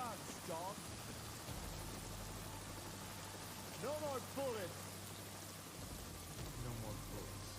chance, dog. No more bullets. No more bullets.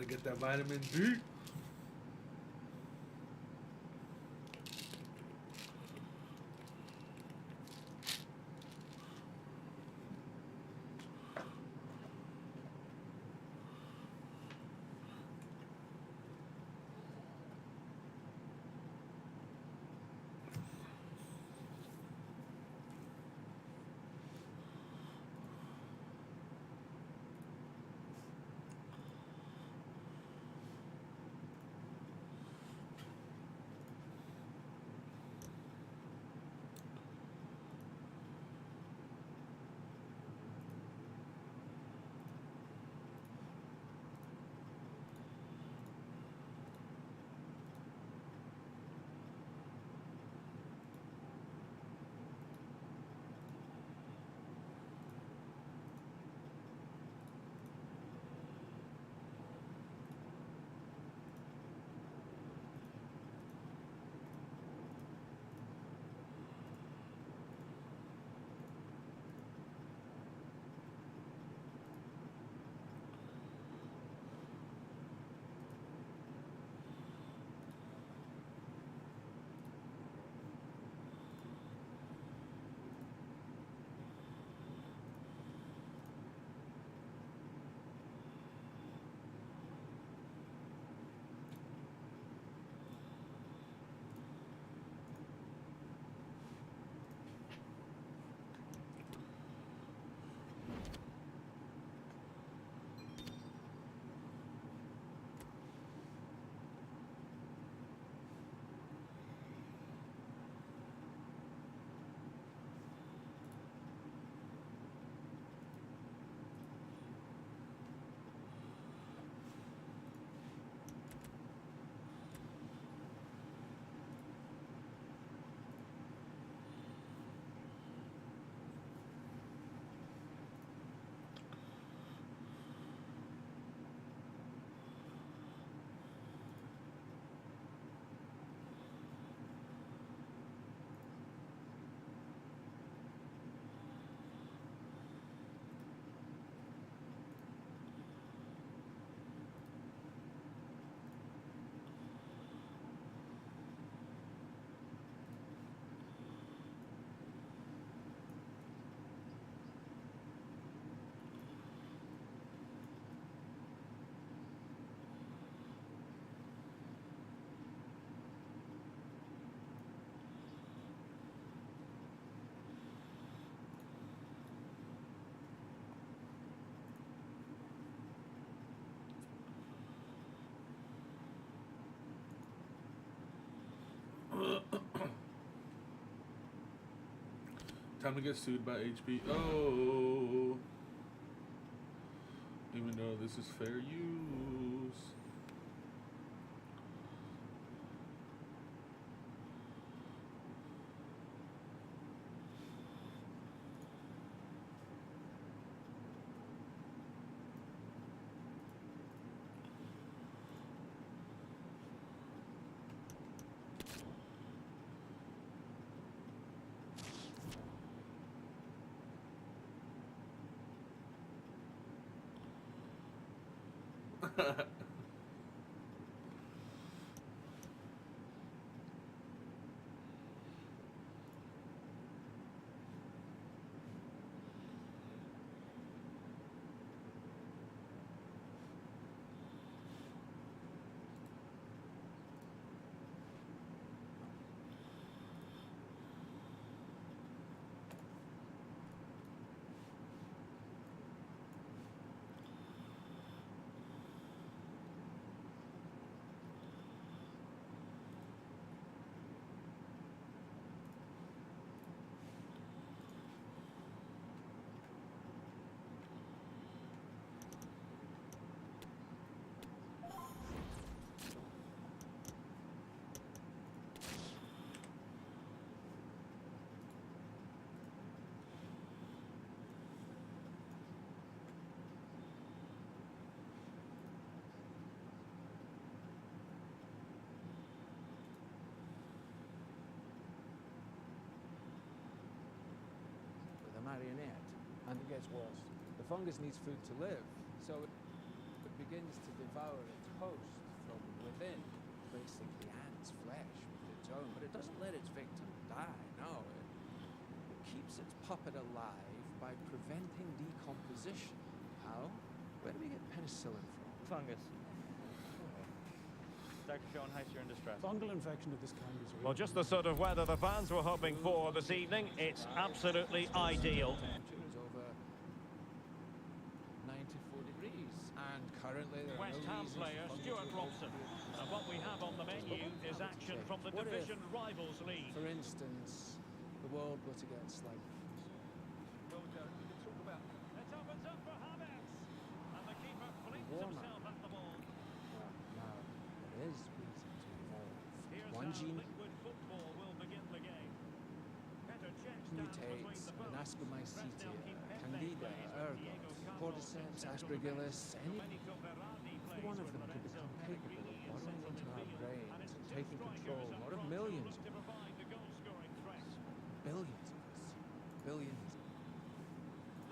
Gotta get that vitamin D. Time to get sued by HBO. Even though this is fair use. Marionette, and it gets worse. The fungus needs food to live, so it begins to devour its host from within, basically ants flesh with its own, but it doesn't let its victim die, no. It keeps its puppet alive by preventing decomposition. How? Where do we get penicillin from? Fungus. Dr. Sean Heiss, you're in distress. Fungal infection of this kind is Well, just the sort of weather the fans were hoping for this evening. It's absolutely ideal. Temperatures over 94 degrees, and currently there are West no Ham reasons player for Stuart fungal Robson. And what we have on the menu is action from the What if, Division Rivals League. for instance, the world were to get slightly Well, we can talk about... It opens up for Havertz. And the keeper flings Warmer. himself at the ball. well, now there is reason to evolve. Here's One how gene liquid football will begin the game. Petr Cech stands between mutates the posts. Anascomycetia, Presnel Kimpembe Candida, plays with ergot, Diego Carlos cordyceps, in central aspergillus, defence. any Domenico Berardi plays one of with them could Lorenzo become capable Pellegrini of in burrowing central into our midfield. brains And it's and two taking strikers control, up not of front who millions, look to provide the goal-scoring threat. billions of us. Billions.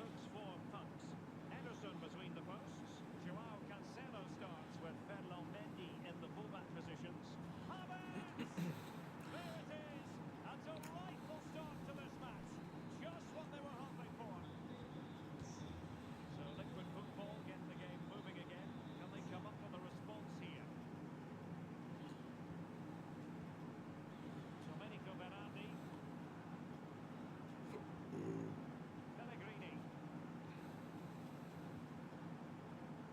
Looks for Punks. Ederson between the posts. Joao Cancelo starts with Ferland Mendy in the fullback positions. Havertz! There it is! A delightful start to this match. Just what they were hoping for. So liquid football get the game moving again. Can they come up with a response here? Domenico Berardi. Pellegrini.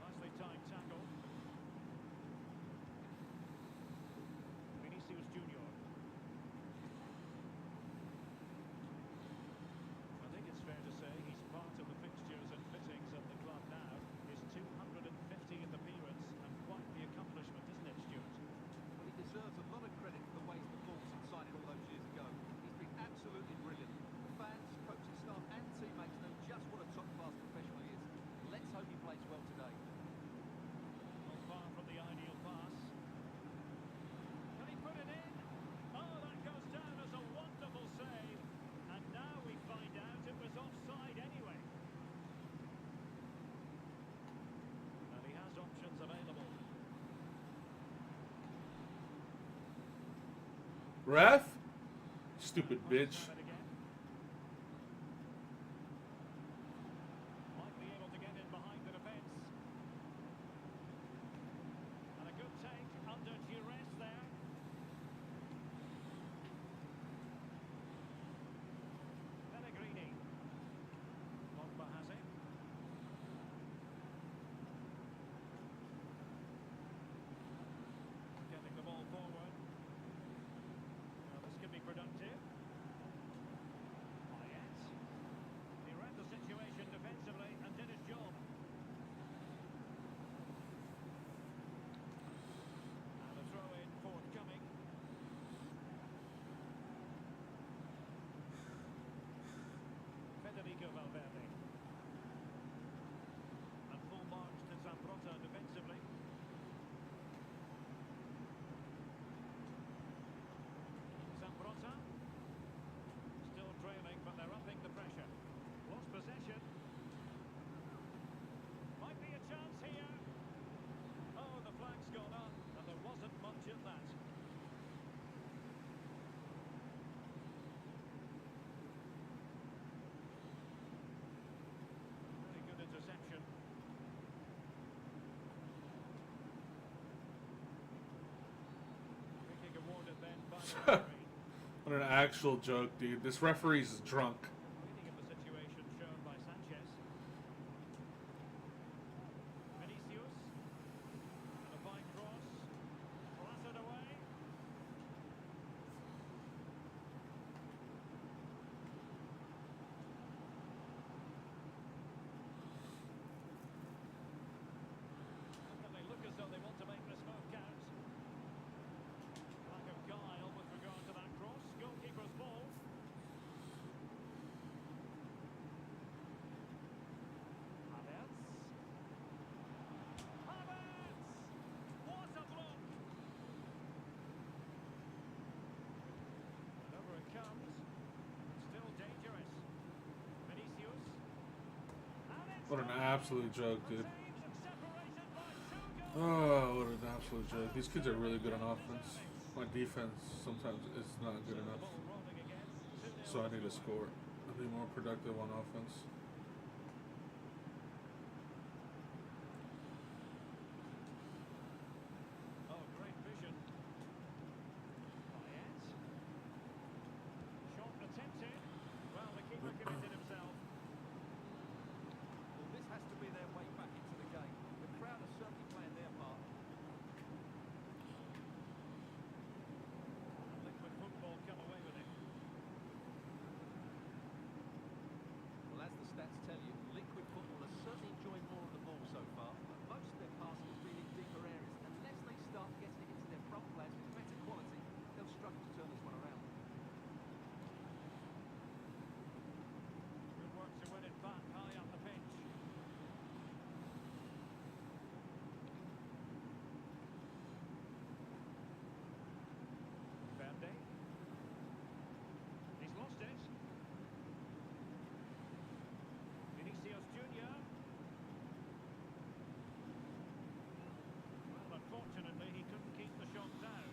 Nicely timed tackle. Vinicius Junior. I think it's fair to say he's part of the fixtures and fittings of the club now. His 250th appearance, and quite the accomplishment, isn't it, Stuart? Well, he deserves a lot of credit for the ways the ball subsided all those years ago. He's been absolutely brilliant. Fans, coaching staff and teammates know just what a top-class professional he is. Let's hope he plays well today. Not far from the ideal pass. Can he put it in? Oh, that goes down as a wonderful save. And now we find out it was offside anyway. And he has options available. Ref? Stupid bitch. Have it again. Might be able to get in behind the defence. And a good take under duress there. Pellegrini. Pogba has it. Getting the ball forward. Well, this could be productive. Payet. He read the situation defensively and did his job. And a throw-in forthcoming. Federico Valverde. And full marks to Zambrotta defensively. Zambrotta. Still trailing, but they're upping the pressure. Lost possession. Might be a chance here. Oh, the flag's gone up, and there wasn't much in that. Very good interception. Free kick awarded then by the referee. What an actual joke, dude. This referee's drunk. Reading of the situation shown by Sanchez. Vinicius. And a fine cross. Blasted away. And they look as though they want to make this move count. Lack of guile with regard to that cross. Goalkeeper's ball. Havertz. Havertz! What a block! And over it comes. Still dangerous. Vinicius. And it's What an gone. absolute joke, dude. Retained and separated by 2. Oh, what an absolute joke. These kids are really good on offense. My defense sometimes is not good enough. So I need to score. I'll be more productive on offense. Oh, great vision. Payet. Shot attempted. Well, the keeper committed himself. Well, this has to be their way back into the game. The crowd are certainly playing their part. Liquid football come away with it. Well, as the stats tell you, Liquid Football has certainly enjoyed more of the ball so far, but most of their passing has been in deeper areas. Unless they start getting it into their front players with better quality, they'll struggle to turn this one around. Good work to win it back high up the pitch. Verde. He's lost it. Vinicius Junior. Well, unfortunately, he couldn't keep the shot down.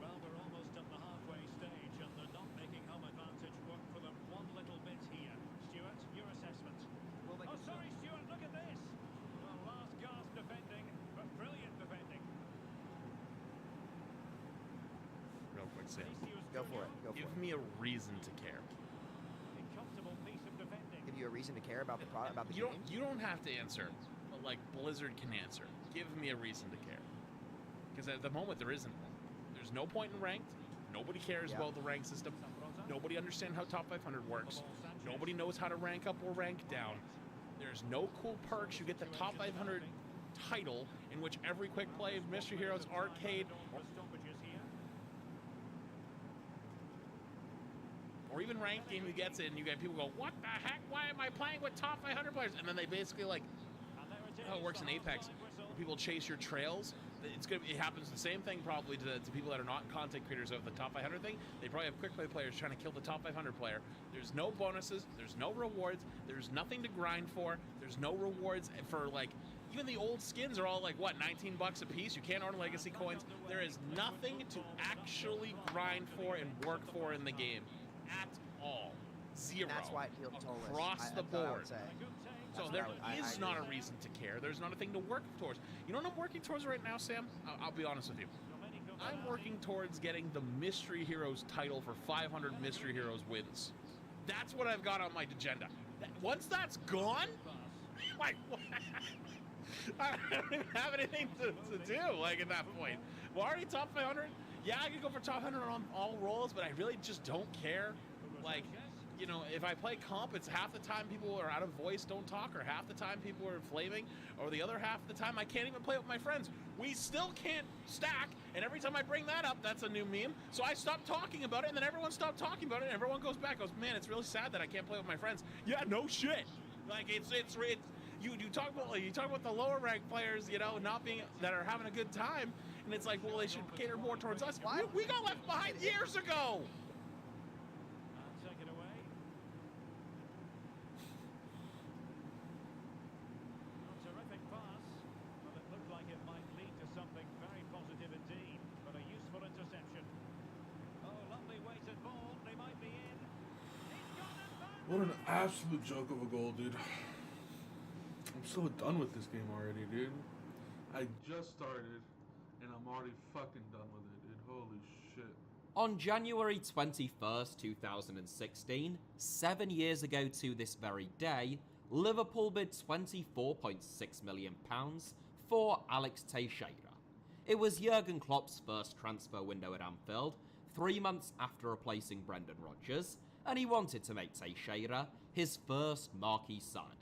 Well, we're almost at the halfway stage, and they're not making home advantage work for them one little bit here. Stuart, your assessment? Well, they Oh, can sorry, Stuart, look at this. Well, last gasp defending, but brilliant defending. Real quick, Sam. Vinicius Go for Junior, it. Go for Give it. me a reason to care. a comfortable piece of defending. Give you a reason to care about the product, about the You game. don't have to answer, but like Blizzard can answer. Give me a reason to care. Because at the moment there isn't one. There's no point in ranked. Nobody cares Yeah. about the rank system. Nobody understands how top 500 works. Nobody knows how to rank up or rank down. There's no cool perks. You get the top 500 title in which every quick play, Mystery Heroes, Arcade, For stoppages here. or even ranked game you gets in, you get people go, what the heck? Why am I playing with top 500 players? And then they basically like, And there it is, how it works in the Apex, half-time where whistle. people chase your trails. It happens the same thing probably to people that are not content creators of the top 500 thing. They probably have quick play players trying to kill the top 500 player. There's no bonuses. There's no rewards. There's nothing to grind for. There's no rewards for like, even the old skins are all like, what, 19 bucks a piece? You can't earn legacy coins. There is nothing to actually grind for and work for in the game at all. Zero. And that's why it feels soulless. Across the That's what I would board. say. A good take. So That's there what I is agree. not a reason to care. There's not a thing to work towards. You know what I'm working towards right now, Sam? I'll be honest with you. Domenico I'm Bernardi. working towards getting the Mystery Heroes title for 500 Mystery Heroes wins. That's what I've got on my agenda. Once that's gone, like, what? I don't even have anything to do, like, at that point. We're already top 500. Yeah, I could go for top 100 on all roles, but I really just don't care. Like, you know, if I play comp, it's half the time people are out of voice, don't talk, or half the time people are flaming, or the other half of the time I can't even play with my friends. We still can't stack, and every time I bring that up, that's a new meme. So I stopped talking about it, and then everyone stopped talking about it, and everyone goes back, goes, man, it's really sad that I can't play with my friends. Yeah, no shit. Like, it's you talk about the lower ranked players, you know, not being that are having a good time, and it's like, well, they should cater more towards us. We got left behind years ago. And take it away. A terrific pass. Well, it looked like it might lead to something very positive indeed, but a useful interception. Oh, lovely weighted ball. They might be in. He's gone and found What an absolute joke of a goal, dude. I'm so done with this game already, dude. I just started, and I'm already fucking done with it, dude. Holy shit. On January 21st, 2016, 7 years ago to this very day, Liverpool bid £24.6 million for Alex Teixeira. It was Jurgen Klopp's first transfer window at Anfield, 3 months after replacing Brendan Rodgers, and he wanted to make Teixeira his first marquee signing.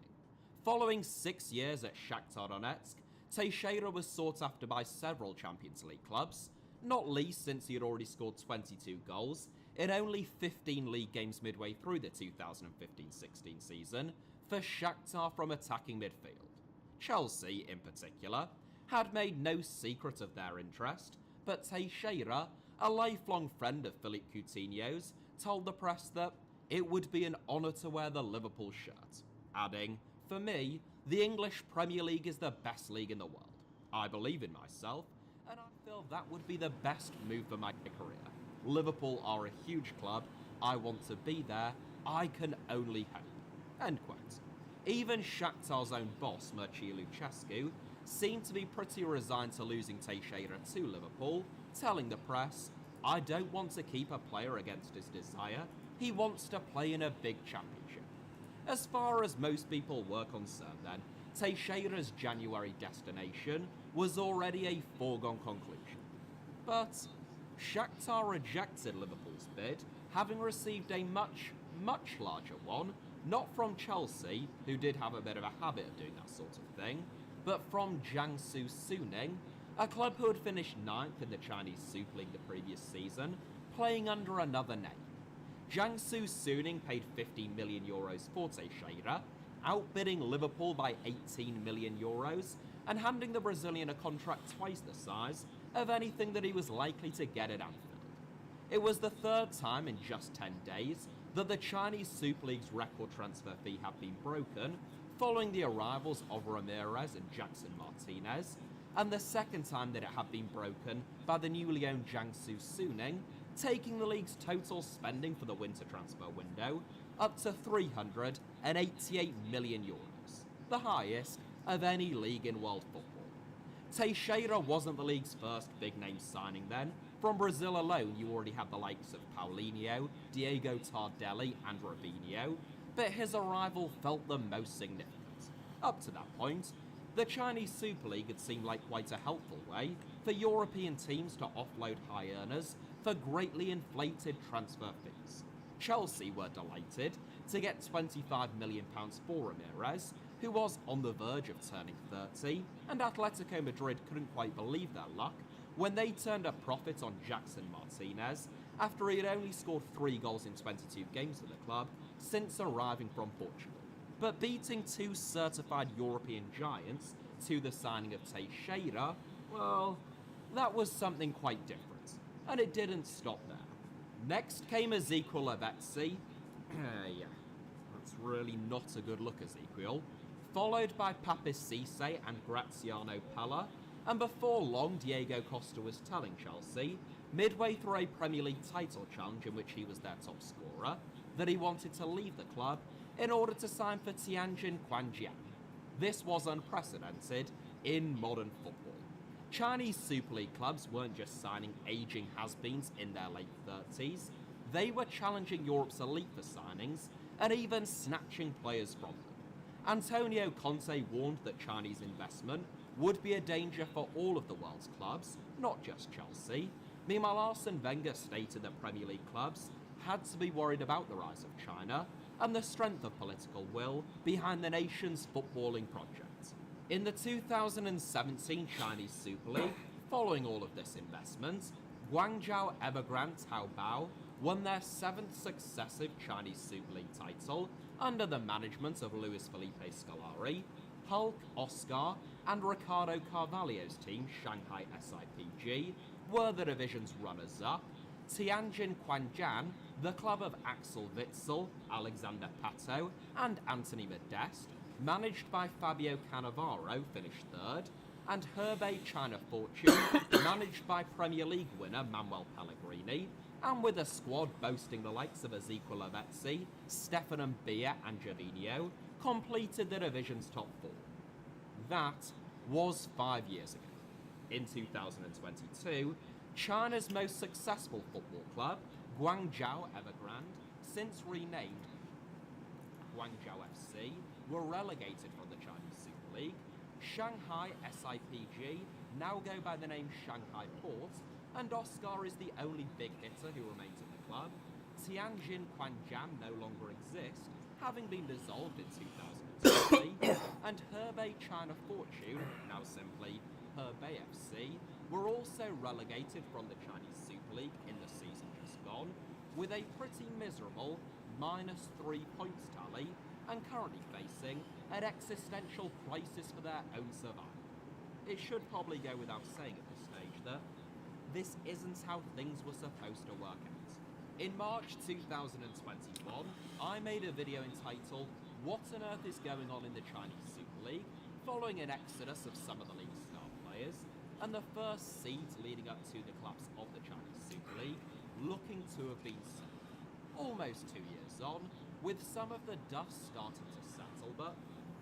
Following 6 years at Shakhtar Donetsk, Teixeira was sought after by several Champions League clubs, not least since he had already scored 22 goals in only 15 league games midway through the 2015-16 season for Shakhtar from attacking midfield. Chelsea, in particular, had made no secret of their interest, but Teixeira, a lifelong friend of Philippe Coutinho's, told the press that it would be an honour to wear the Liverpool shirt, adding, "For me, the English Premier League is the best league in the world. I believe in myself, and I feel that would be the best move for my career. Liverpool are a huge club. I want to be there. I can only hope." End quote. Even Shakhtar's own boss, Mircea Lucescu, seemed to be pretty resigned to losing Teixeira to Liverpool, telling the press, "I don't want to keep a player against his desire. He wants to play in a big championship." As far as most people were concerned then, Teixeira's January destination was already a foregone conclusion. But Shakhtar rejected Liverpool's bid, having received a much larger one, not from Chelsea, who did have a bit of a habit of doing that sort of thing, but from Jiangsu Suning, a club who had finished 9th in the Chinese Super League the previous season, playing under another name. Jiangsu Suning paid €15 million for Teixeira, outbidding Liverpool by €18 million and handing the Brazilian a contract twice the size of anything that he was likely to get at Anfield. It was the third time in just 10 days that the Chinese Super League's record transfer fee had been broken, following the arrivals of Ramirez and Jackson Martinez, and the second time that it had been broken by the newly owned Jiangsu Suning, taking the league's total spending for the winter transfer window up to €388 million, the highest of any league in world football. Teixeira wasn't the league's first big-name signing then. From Brazil alone, you already had the likes of Paulinho, Diego Tardelli and Robinho, but his arrival felt the most significant. Up to that point, the Chinese Super League had seemed like quite a helpful way for European teams to offload high earners for greatly inflated transfer fees. Chelsea were delighted to get £25 million for Ramirez, who was on the verge of turning 30, and Atletico Madrid couldn't quite believe their luck when they turned a profit on Jackson Martinez after he had only scored 3 goals in 22 games for the club since arriving from Portugal. But beating 2 certified European giants to the signing of Teixeira, well, that was something quite different, and it didn't stop there. Next came Ezequiel Lavezzi. Yeah, that's really not a good look, Ezequiel. Followed by Papis Cisse and Graziano Pella, and before long Diego Costa was telling Chelsea, midway through a Premier League title challenge in which he was their top scorer, that he wanted to leave the club in order to sign for Tianjin Quanjian. This was unprecedented in modern football. Chinese Super League clubs weren't just signing aging has-beens in their late 30s, they were challenging Europe's elite for signings and even snatching players from them. Antonio Conte warned that Chinese investment would be a danger for all of the world's clubs, not just Chelsea. Meanwhile, Arsene Wenger stated that Premier League clubs had to be worried about the rise of China and the strength of political will behind the nation's footballing project. In the 2017 Chinese Super League, following all of this investment, Guangzhou Evergrande Taobao won their 7th successive Chinese Super League title under the management of Luis Felipe Scolari. Hulk, Oscar, and Ricardo Carvalho's team, Shanghai SIPG, were the division's runners-up. Tianjin Quanjian, the club of Axel Witsel, Alexander Pato, and Anthony Modeste, managed by Fabio Cannavaro, finished 3rd, and Hebei China Fortune, managed by Premier League winner Manuel Pellegrini, and with a squad boasting the likes of Ezequiel Lavezzi, Stefan Mbia and Gervinho, completed the division's top 4. That was 5 years ago. In 2022, China's most successful football club, Guangzhou Evergrande, since renamed Guangzhou FC, were relegated from the Chinese Super League. Shanghai SIPG now go by the name Shanghai Port, and Oscar is the only big hitter who remains in the club. Tianjin Quanjian no longer exists, having been dissolved in 2020, and Hebei China Fortune, now simply Hebei FC, were also relegated from the Chinese Super League in the season just gone. with a pretty miserable -3 points tally and currently facing an existential crisis for their own survival. It should probably go without saying at this stage that this isn't how things were supposed to work out. In March 2021, I made a video entitled "What on Earth is Going On in the Chinese Super League?" following an exodus of some of the league's star players and the first seeds leading up to the collapse of the Chinese Super League looking to have been set. Almost 2 years on, with some of the dust starting to settle, but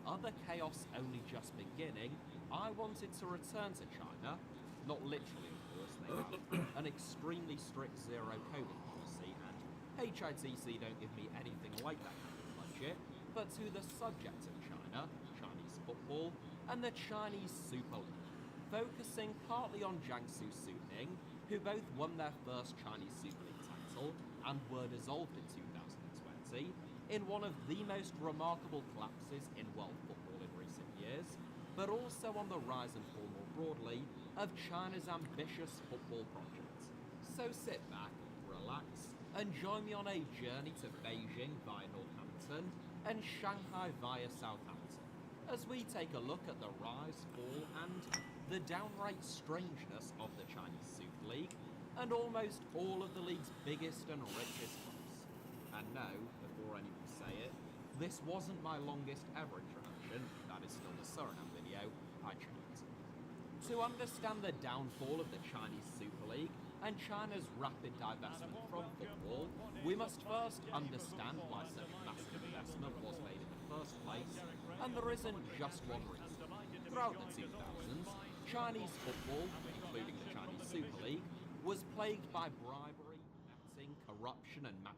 other chaos only just beginning, I wanted to return to China. Not literally, of course, they have an extremely strict zero COVID policy, and HITC don't give me anything like that kind of budget, but to the subject of China, Chinese football, and the Chinese Super League, focusing partly on Jiangsu Suning, who both won their first Chinese Super League title and were dissolved in 2020, in one of the most remarkable collapses in world football in recent years, but also on the rise and fall more broadly of China's ambitious football project. So sit back, relax, and join me on a journey to Beijing via Northampton and Shanghai via Southampton, as we take a look at the rise, fall, and the downright strangeness of the Chinese Super League, and almost all of the league's biggest and richest clubs. And no, before anyone say it, this wasn't my longest ever introduction, that is still the Suriname video, I tried. To understand the downfall of the Chinese Super League and China's rapid divestment from football, we must first understand why such massive investment was made in the first place, and there isn't just one reason. Throughout the 2000s, Chinese football, including the Chinese Super League, was plagued by bribery, betting, corruption, and match.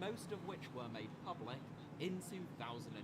most of which were made public in 2009.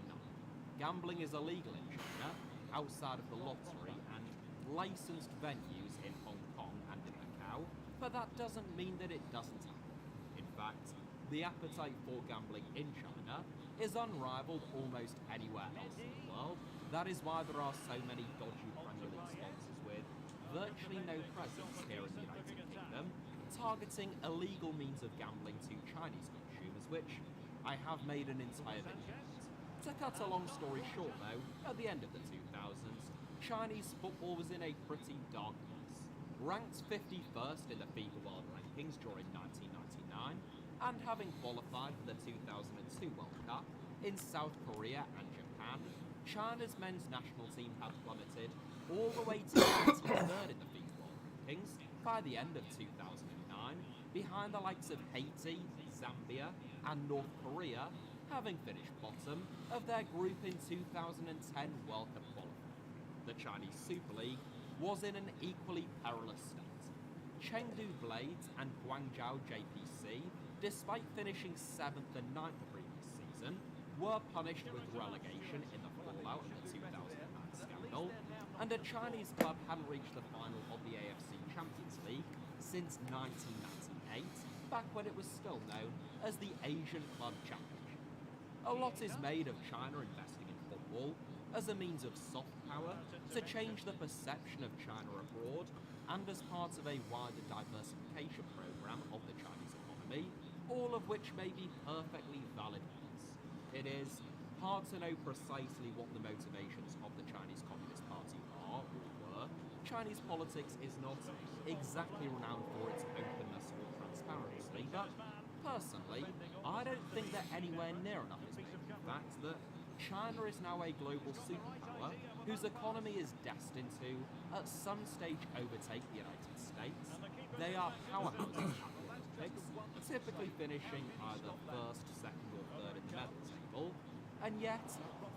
Gambling is illegal in China, outside of the lottery and licensed venues in Hong Kong and in Macau, but that doesn't mean that it doesn't happen. In fact, the appetite for gambling in China is unrivaled almost anywhere else in the world. That is why there are so many dodgy Premier League sponsors with virtually no presence here in the United Kingdom, targeting illegal means of gambling to Chinese consumers, which I have made an entire video about. To cut a long story short though, at the end of the 2000s, Chinese football was in a pretty dark place. Ranked 51st in the FIFA World Rankings during 1999, and having qualified for the 2002 World Cup in South Korea and Japan, China's men's national team had plummeted all the way to 23rd in the FIFA World Rankings by the end of 2009, behind the likes of Haiti, Zambia, and North Korea, having finished bottom of their group in 2010 World Cup qualifying. The Chinese Super League was in an equally perilous state. Chengdu Blades and Guangzhou JPC, despite finishing 7th and 9th the previous season, were punished with relegation in the fallout of the 2009 scandal, and a Chinese club hadn't reached the final of the AFC Champions League since 1998, back when it was still known as the Asian Club Championship. A lot is made of China investing in football as a means of soft power to change the perception of China abroad and as part of a wider diversification program of the Chinese economy, all of which may be perfectly valid points. It is hard to know precisely what the motivations of the Chinese Communist Party are or were. Chinese politics is not exactly renowned for its openness or transparency, but personally, I don't think that anywhere near enough is made of the fact that China is now a global superpower whose economy is destined to, at some stage, overtake the United States. They are powerhouses at the Olympics, typically finishing either first, second, or third in the medal table, and yet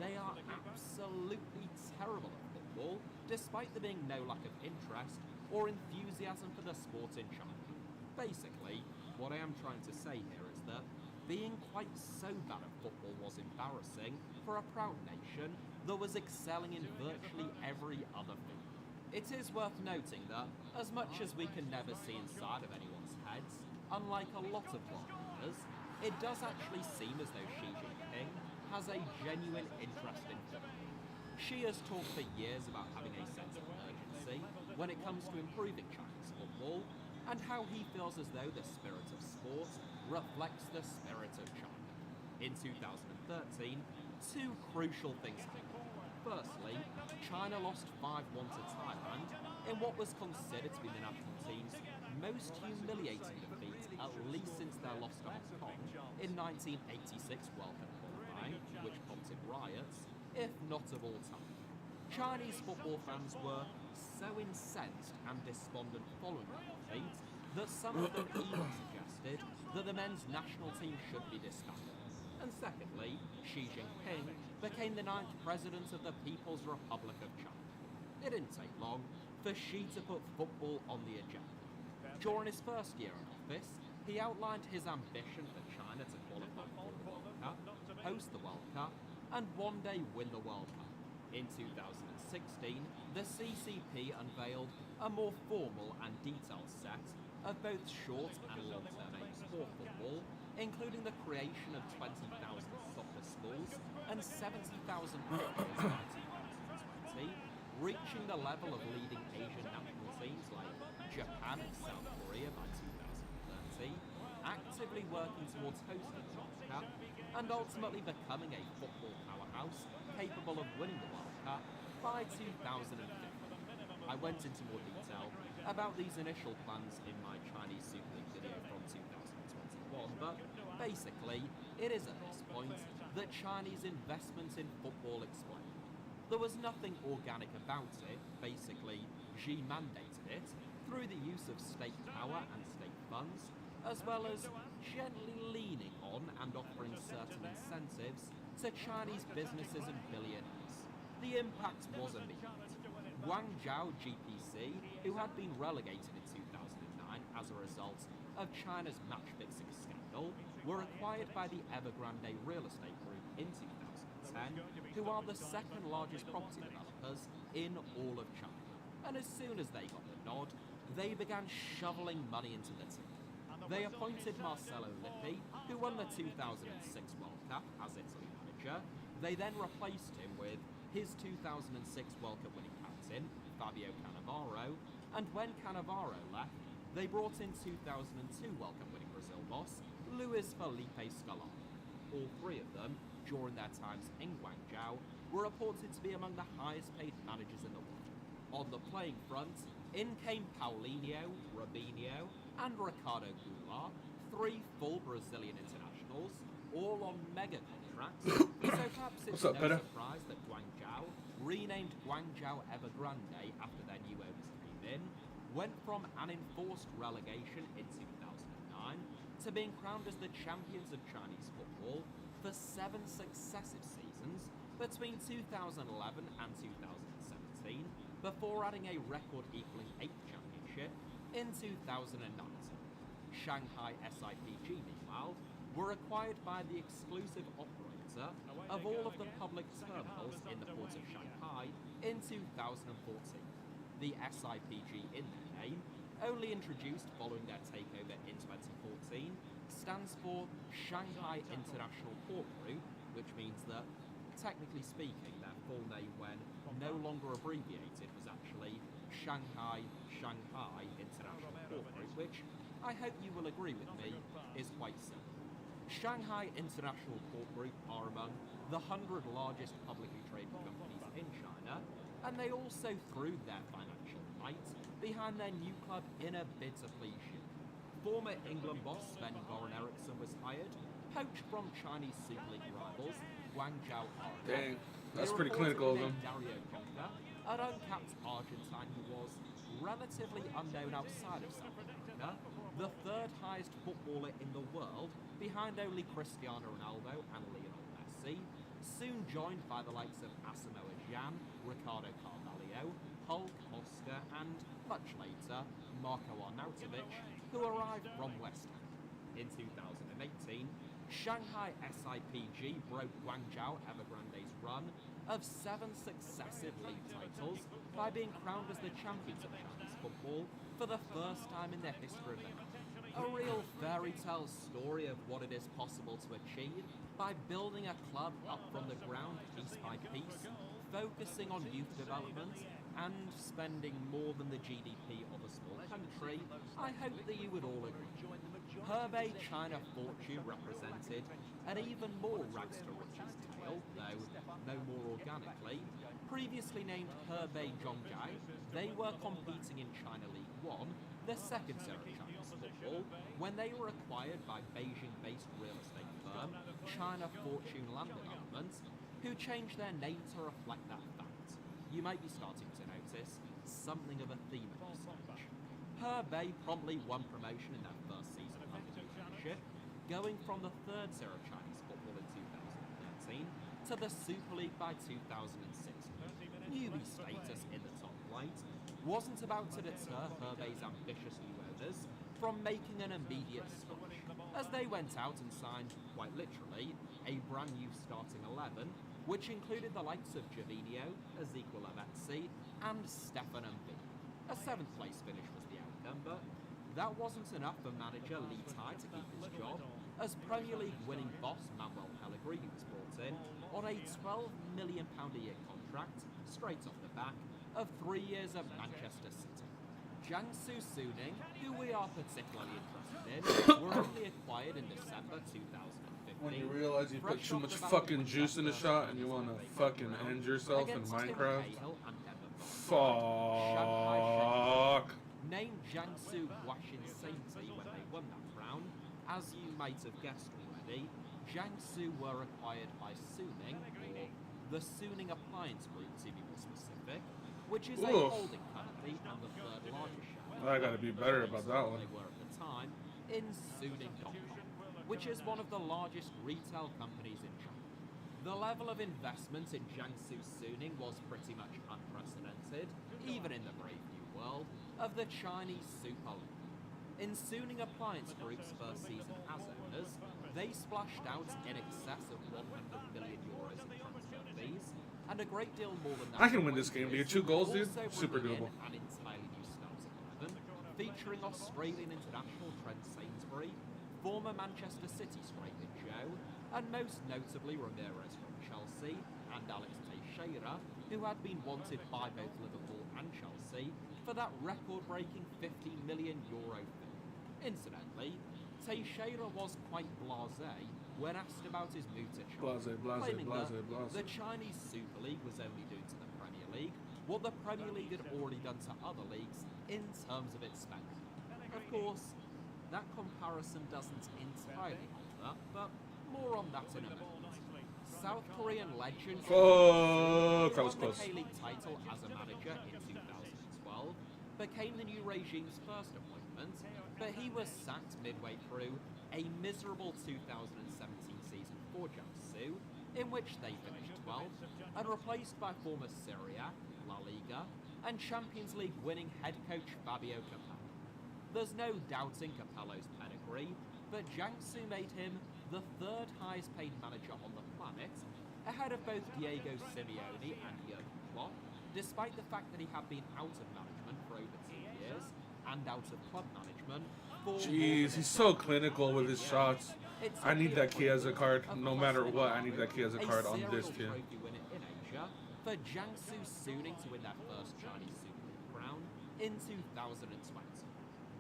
they are absolutely terrible at football, despite there being no lack of interest or enthusiasm for the sport in China. Basically, what I am trying to say here is that being quite so bad at football was embarrassing for a proud nation that was excelling in virtually every other field. It is worth noting that, as much as we can never see inside of anyone's heads, unlike a lot of world leaders, it does actually seem as though Xi Jinping has a genuine interest in football. Xi has talked for years about having a sense of urgency when it comes to improving Chinese football, and how he feels as though the spirit of sport reflects the spirit of China. In 2013, two crucial things happened. Firstly, China lost 5-1 to Thailand in what was considered to be the national team's most humiliating defeat, at least since their loss to Hong Kong in 1986 World Cup qualifying, which prompted riots, if not of all time. Chinese football fans were so incensed and despondent following the defeat that some of them even suggested that the men's national team should be disbanded. And secondly, Xi Jinping became the 9th president of the People's Republic of China. It didn't take long for Xi to put football on the agenda. During his first year in office, he outlined his ambition for China to qualify for the World Cup, host the World Cup, and one day win the World Cup. In 2016, the CCP unveiled a more formal and detailed set of both short and long-term aims for football, including the creation of 20,000 soccer schools and 70,000 players by 2020, reaching the level of leading Asian national teams like Japan and South Korea by 2030, actively working towards hosting the World Cup, and ultimately becoming a football powerhouse capable of winning the World Cup by 2050. I went into more detail about these initial plans in my Chinese Super League video from 2021, but basically, it is at this point that Chinese investment in football exploded. There was nothing organic about it. Basically, Xi mandated it through the use of state power and state funds, as well as gently leaning on and offering certain incentives to Chinese businesses and billionaires. The impact was immediate. Guangzhou GPC, who had been relegated in 2009 as a result of China's match-fixing scandal, were acquired by the Evergrande Real Estate Group in 2010, who are the second largest property developers in all of China. And as soon as they got the nod, they began shoveling money into the team. They appointed Marcelo Lippi, who won the 2006 World Cup as Italy manager. They then replaced him with his 2006 World Cup winning captain, Fabio Cannavaro, and when Cannavaro left, they brought in 2002 World Cup winning Brazil boss, Luis Felipe Scolari. All three of them, during their times in Guangzhou, were reported to be among the highest paid managers in the world. On the playing front, in came Paulinho, Robinho, and Ricardo Goulart, three full Brazilian internationals, all on mega contracts. So perhaps it's What's up, no Peter? surprise that Guangzhou, renamed Guangzhou Evergrande after their new owners came in, went from an enforced relegation in 2009 to being crowned as the champions of Chinese football for 7 successive seasons between 2011 and 2017, before adding a record-equaling 8th championship in 2019. Shanghai SIPG, meanwhile, were acquired by the exclusive operator of all of the public terminals in the port of Shanghai in 2014. The SIPG in their name, only introduced following their takeover in 2014, stands for Shanghai International Port Group, which means that, technically speaking, their full name, when no longer abbreviated, was actually Shanghai International Port Group, which I hope you will agree with me is quite simple. Shanghai International Port Group are among the 100 largest publicly traded companies in China, and they also threw their financial might behind their new club in a bid to please you. Former England boss Sven-Goran Eriksson was hired, poached from Chinese Super League rivals Guangzhou RNF. Dang, that's pretty clinical of him. Dario Conca, an uncapped Argentine who was relatively unknown outside of South America, the third highest footballer in the world, behind only Cristiano Ronaldo and Lionel Messi, soon joined by the likes of Asamoah Gyan, Ricardo Carvalho, Hulk Oscar, and, much later, Marco Arnautovic, who arrived from West Ham. In 2018, Shanghai SIPG broke Guangzhou Evergrande's run of 7 successive league titles by being crowned as the champions of Chinese football for the first time in their history of the club. A real fairy tale story of what it is possible to achieve by building a club up from the ground piece by piece, focusing on youth development, and spending more than the GDP of a small country. I hope that you would all agree. Hebei China Fortune represented an even more rags to riches tale, though no more organically. Previously named Hebei Zhongjai, they were competing in China League One, the second tier of Chinese football, when they were acquired by Beijing-based real estate firm China Fortune Land Development, who changed their name to reflect that fact. You might be starting to notice something of a theme in this search. Hebei promptly won promotion in their first season of championship, going from the third tier of Chinese football in 2013 to the Super League by 2016. Newbie status in the top flight wasn't about to deter Hebei's ambitious new owners from making an immediate splash, as they went out and signed, quite literally, a brand new starting 11, which included the likes of Gervinho, Ezequiel Lavezzi, and Stefan Mbi. A 7th place finish was the outcome, but that wasn't enough for manager Li Tai to keep his job, as Premier League winning boss Manuel Pellegrini was brought in on a £12 million a year contract, straight off the back of 3 years at Manchester City. Jiangsu Suning, who we are particularly interested in, were only acquired in December 2015. When you realize you put too much fucking juice in a shot and you want to fucking end yourself in Minecraft. Fuck. Named Jiangsu Guaxin Sainty when they won that crown, as you might have guessed already, Jiangsu were acquired by Suning, or the Suning Appliance Group to be more specific, which is a holding company and the third largest shareholder. I gotta be better about that one. They were at the time in Suning.com, which is one of the largest retail companies in China. The level of investment in Jiangsu Suning was pretty much unprecedented, even in the brave new world of the Chinese Super League. In Suning Appliance Group's first season as owners, they splashed out in excess of 100 million euros in transfer fees, and a great deal more than that. I can win this game, dude. 2 goals, dude. Also Super bringing doable. in an entirely new starting 11, featuring Australian international Trent Sainsbury, former Manchester City striker Joe, and most notably Ramirez from Chelsea, and Alex Teixeira, who had been wanted by both Liverpool and Chelsea for that record-breaking 50 million euro fee. Incidentally, Teixeira was quite blasé when asked about his move to China, claiming that the Chinese Super League was only doing to the Premier League what the Premier League had already done to other leagues in terms of its spending. Of course, that comparison doesn't entirely hold up, but more on that in a moment. South Korean legend Fuck, that was won the close. K-League title as a manager in 2012, became the new regime's first appointment, but he was sacked midway through a miserable 2017 season for Jiangsu, in which they finished 12th, and replaced by former Serie A, La Liga, and Champions League winning head coach Fabio Capello. There's no doubting Capello's pedigree, but Jiangsu made him the 3rd highest paid manager on the planet, ahead of both Diego Simeone and Jurgen Klopp, despite the fact that he had been out of management for over 2 years, and out of club management for Jeez, he's so clinical with his shots. It's I need that Chiesa card. of No matter what, I possibly need that Chiesa a card on serial this team. trophy winner in Asia for Jiangsu Suning to win their first Chinese Super League crown in 2020.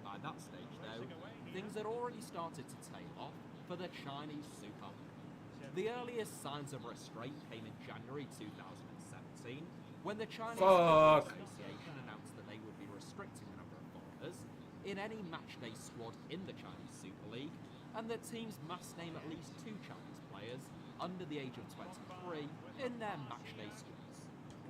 By that stage, though, things had already started to tail off for the Chinese Super League. The earliest signs of restraint came in January 2017, when the Chinese Football Fuck. Association announced that they would be restricting the number of foreigners in any matchday squad in the Chinese Super League, and that teams must name at least 2 Chinese players under the age of 23 in their matchday squads.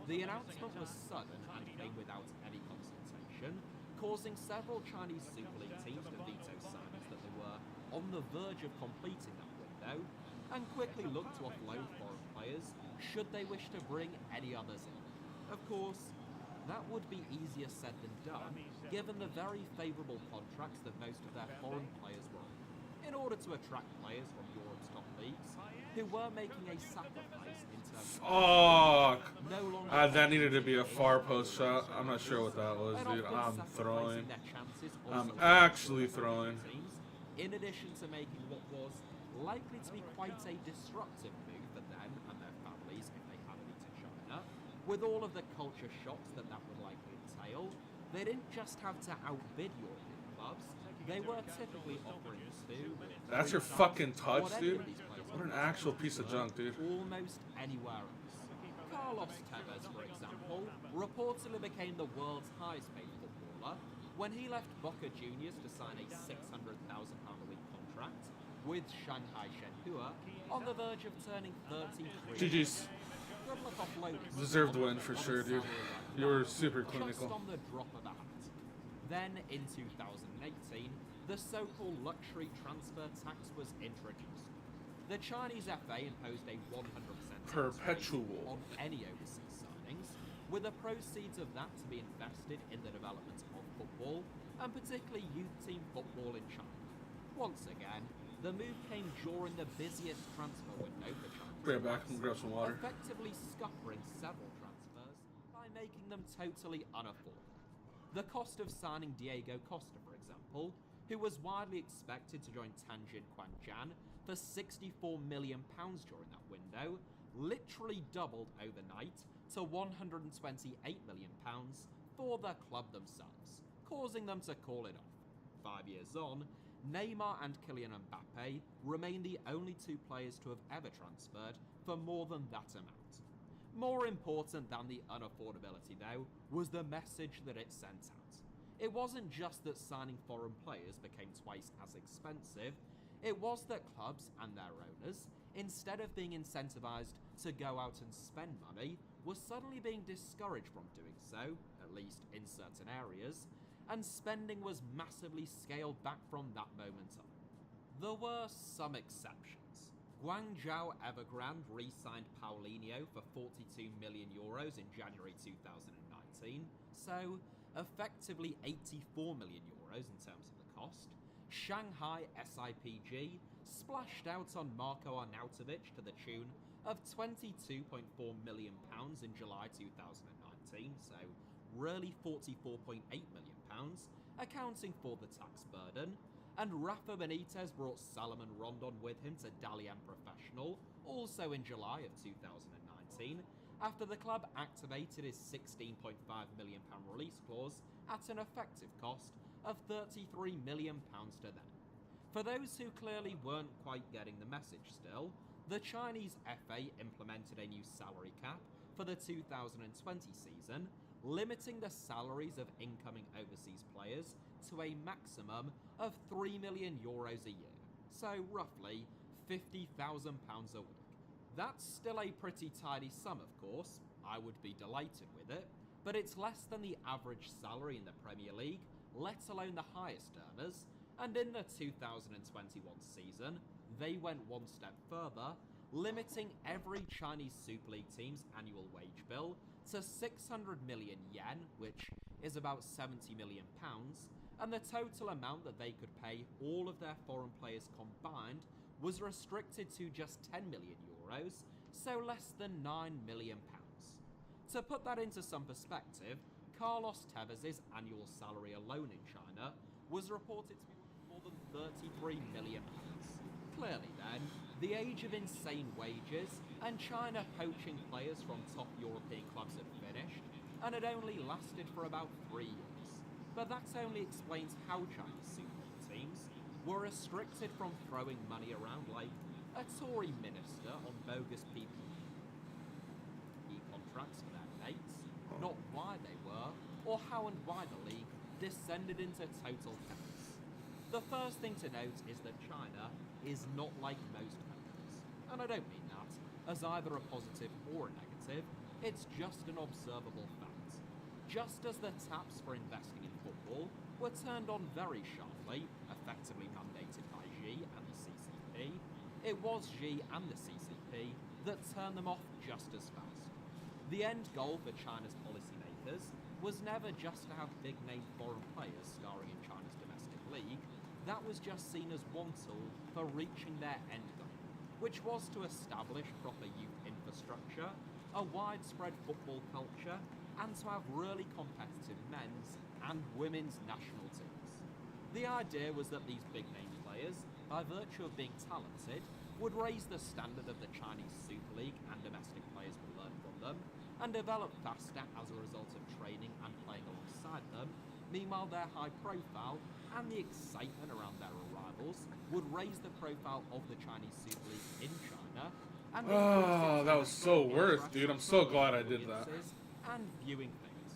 The announcement was sudden and came without any consultation, causing several Chinese Super League teams to veto signings that they were on the verge of completing that window, and quickly looked to offload foreign players should they wish to bring any others in. Of course, that would be easier said than done, given the very favourable contracts that most of their foreign players were on, in order to attract players from Europe's top leagues who were making a sacrifice in terms of Fuck. no longer That needed to be a far post shot. I'm not sure what that was, and dude. often I'm sacrificing throwing. their chances I'm also actually to throwing. teams, in addition to making what was likely to be quite a disruptive move for them and their families if they had any to China. With all of the culture shocks that would likely entail, they didn't just have to outbid European clubs, they were typically offering 2. That's your 3 fucking times touch, what any dude? of these players What an were actual piece of junk, dude. almost anywhere else. Carlos Tevez, for example, reportedly became the world's highest paid footballer when he left Boca Juniors to sign a £600,000 a week contract with Shanghai Shenhua on the verge of turning 33. GG's. Goodluck offloaded Deserved Son win for on a sure, dude. salary like You were that, super just clinical. on the drop of a hat. Then, in 2018, the so-called luxury transfer tax was introduced. The Chinese FA imposed a 100% tax Perpetual. rate on any overseas signings, with the proceeds of that to be invested in the development of football, and particularly youth team football in China. Once again, the move came during the busiest transfer window for Chinese Bring it back clubs, and grab some water. effectively scuppering several transfers by making them totally unaffordable. The cost of signing Diego Costa, for example, who was widely expected to join Tianjin Quanjian for £64 million during that window, literally doubled overnight to £128 million for the club themselves, causing them to call it off. 5 years on, Neymar and Kylian Mbappe remain the only 2 players to have ever transferred for more than that amount. More important than the unaffordability, though, was the message that it sent out. It wasn't just that signing foreign players became twice as expensive, it was that clubs and their owners, instead of being incentivized to go out and spend money, were suddenly being discouraged from doing so, at least in certain areas, and spending was massively scaled back from that moment on. There were some exceptions. Guangzhou Evergrande re-signed Paulinho for €42 million in January 2019, so effectively €84 million in terms of the cost, Shanghai SIPG splashed out on Marko Arnautovic to the tune of £22.4 million in July 2019, so really £44.8 million, accounting for the tax burden, and Rafa Benitez brought Salomon Rondon with him to Dalian Professional, also in July of 2019, after the club activated his £16.5 million release clause at an effective cost of £33 million to them. For those who clearly weren't quite getting the message still, the Chinese FA implemented a new salary cap for the 2020 season, limiting the salaries of incoming overseas players to a maximum of €3 million a year, so roughly £50,000 a week. That's still a pretty tidy sum, of course, I would be delighted with it, but it's less than the average salary in the Premier League, let alone the highest earners, and in the 2021 season, they went one step further, limiting every Chinese Super League team's annual wage bill to 600 million yen, which is about £70 million, and the total amount that they could pay all of their foreign players combined was restricted to just €10 million, so less than £9 million. To put that into some perspective, Carlos Tevez' annual salary alone in China was reported to be more than £33 million. Clearly then, the age of insane wages and China poaching players from top European clubs had finished, and had only lasted for about 3 years. But that only explains how Chinese Super League teams were restricted from throwing money around like a Tory minister on bogus PPE contracts for their mates, not why they were, or how and why the league descended into total chaos. The first thing to note is that China is not like most countries, and I don't mean that as either a positive or a negative, it's just an observable fact. Just as the taps for investing in football were turned on very sharply, effectively mandated by Xi and the CCP, it was Xi and the CCP that turned them off just as fast. The end goal for China's policymakers was never just to have big-name foreign players starring in China's domestic league. That was just seen as one tool for reaching their end goal, which was to establish proper youth infrastructure, a widespread football culture, and to have really competitive men's and women's national teams. The idea was that these big-name players, by virtue of being talented, would raise the standard of the Chinese Super League and domestic players would learn from them, and develop faster as a result of training and playing alongside them. Meanwhile, their high profile and the excitement around their arrivals would raise the profile of the Chinese Super League in China. And that was so worth, dude. I'm so glad I did that. And viewing things.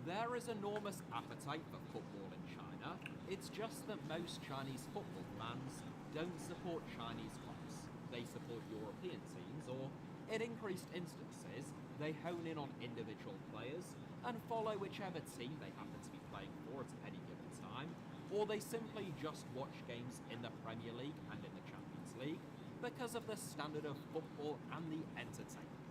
There is enormous appetite for football in China. It's just that most Chinese football fans don't support Chinese clubs. They support European teams, or in increased instances, they hone in on individual players and follow whichever team they happen to be playing for at any given time, or they simply just watch games in the Premier League and in the Champions League because of the standard of football and the entertainment.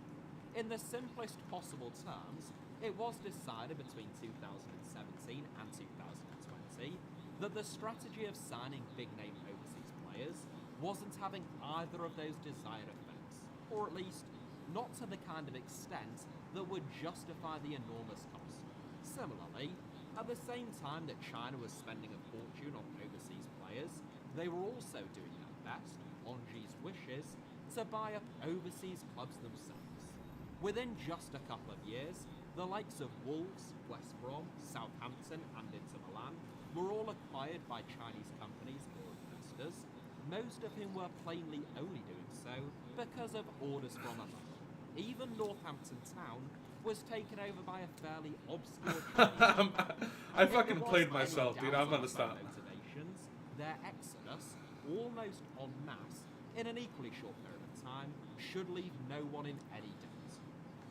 In the simplest possible terms, it was decided between 2017 and 2020 that the strategy of signing big-name overseas players wasn't having either of those desired effects, or at least not to the kind of extent that would justify the enormous cost. Similarly, at the same time that China was spending a fortune on overseas players, they were also doing their best, on Xi's wishes, to buy up overseas clubs themselves. Within just a couple of years, the likes of Wolves, West Brom, Southampton and Inter Milan were all acquired by Chinese companies or investors, most of whom were plainly only doing so because of orders from above. Even Northampton Town was taken over by a fairly obscure Chinese I fucking played myself, dude. I'm gonna stop. Motivations, their exodus, almost en masse, in an equally short period of time, should leave no one in any doubt.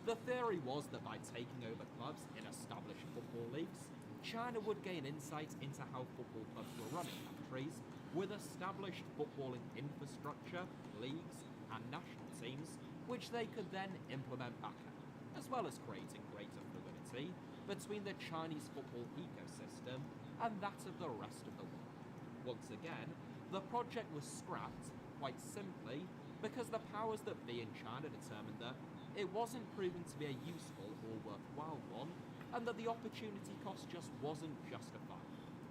The theory was that by taking over clubs in established football leagues, China would gain insight into how football clubs were run in countries with established footballing infrastructure, leagues, and national teams, which they could then implement back out, as well as creating greater fluidity between the Chinese football ecosystem and that of the rest of the world. Once again, the project was scrapped, quite simply, because the powers that be in China determined that it wasn't proving to be a useful or worthwhile one, and that the opportunity cost just wasn't justified.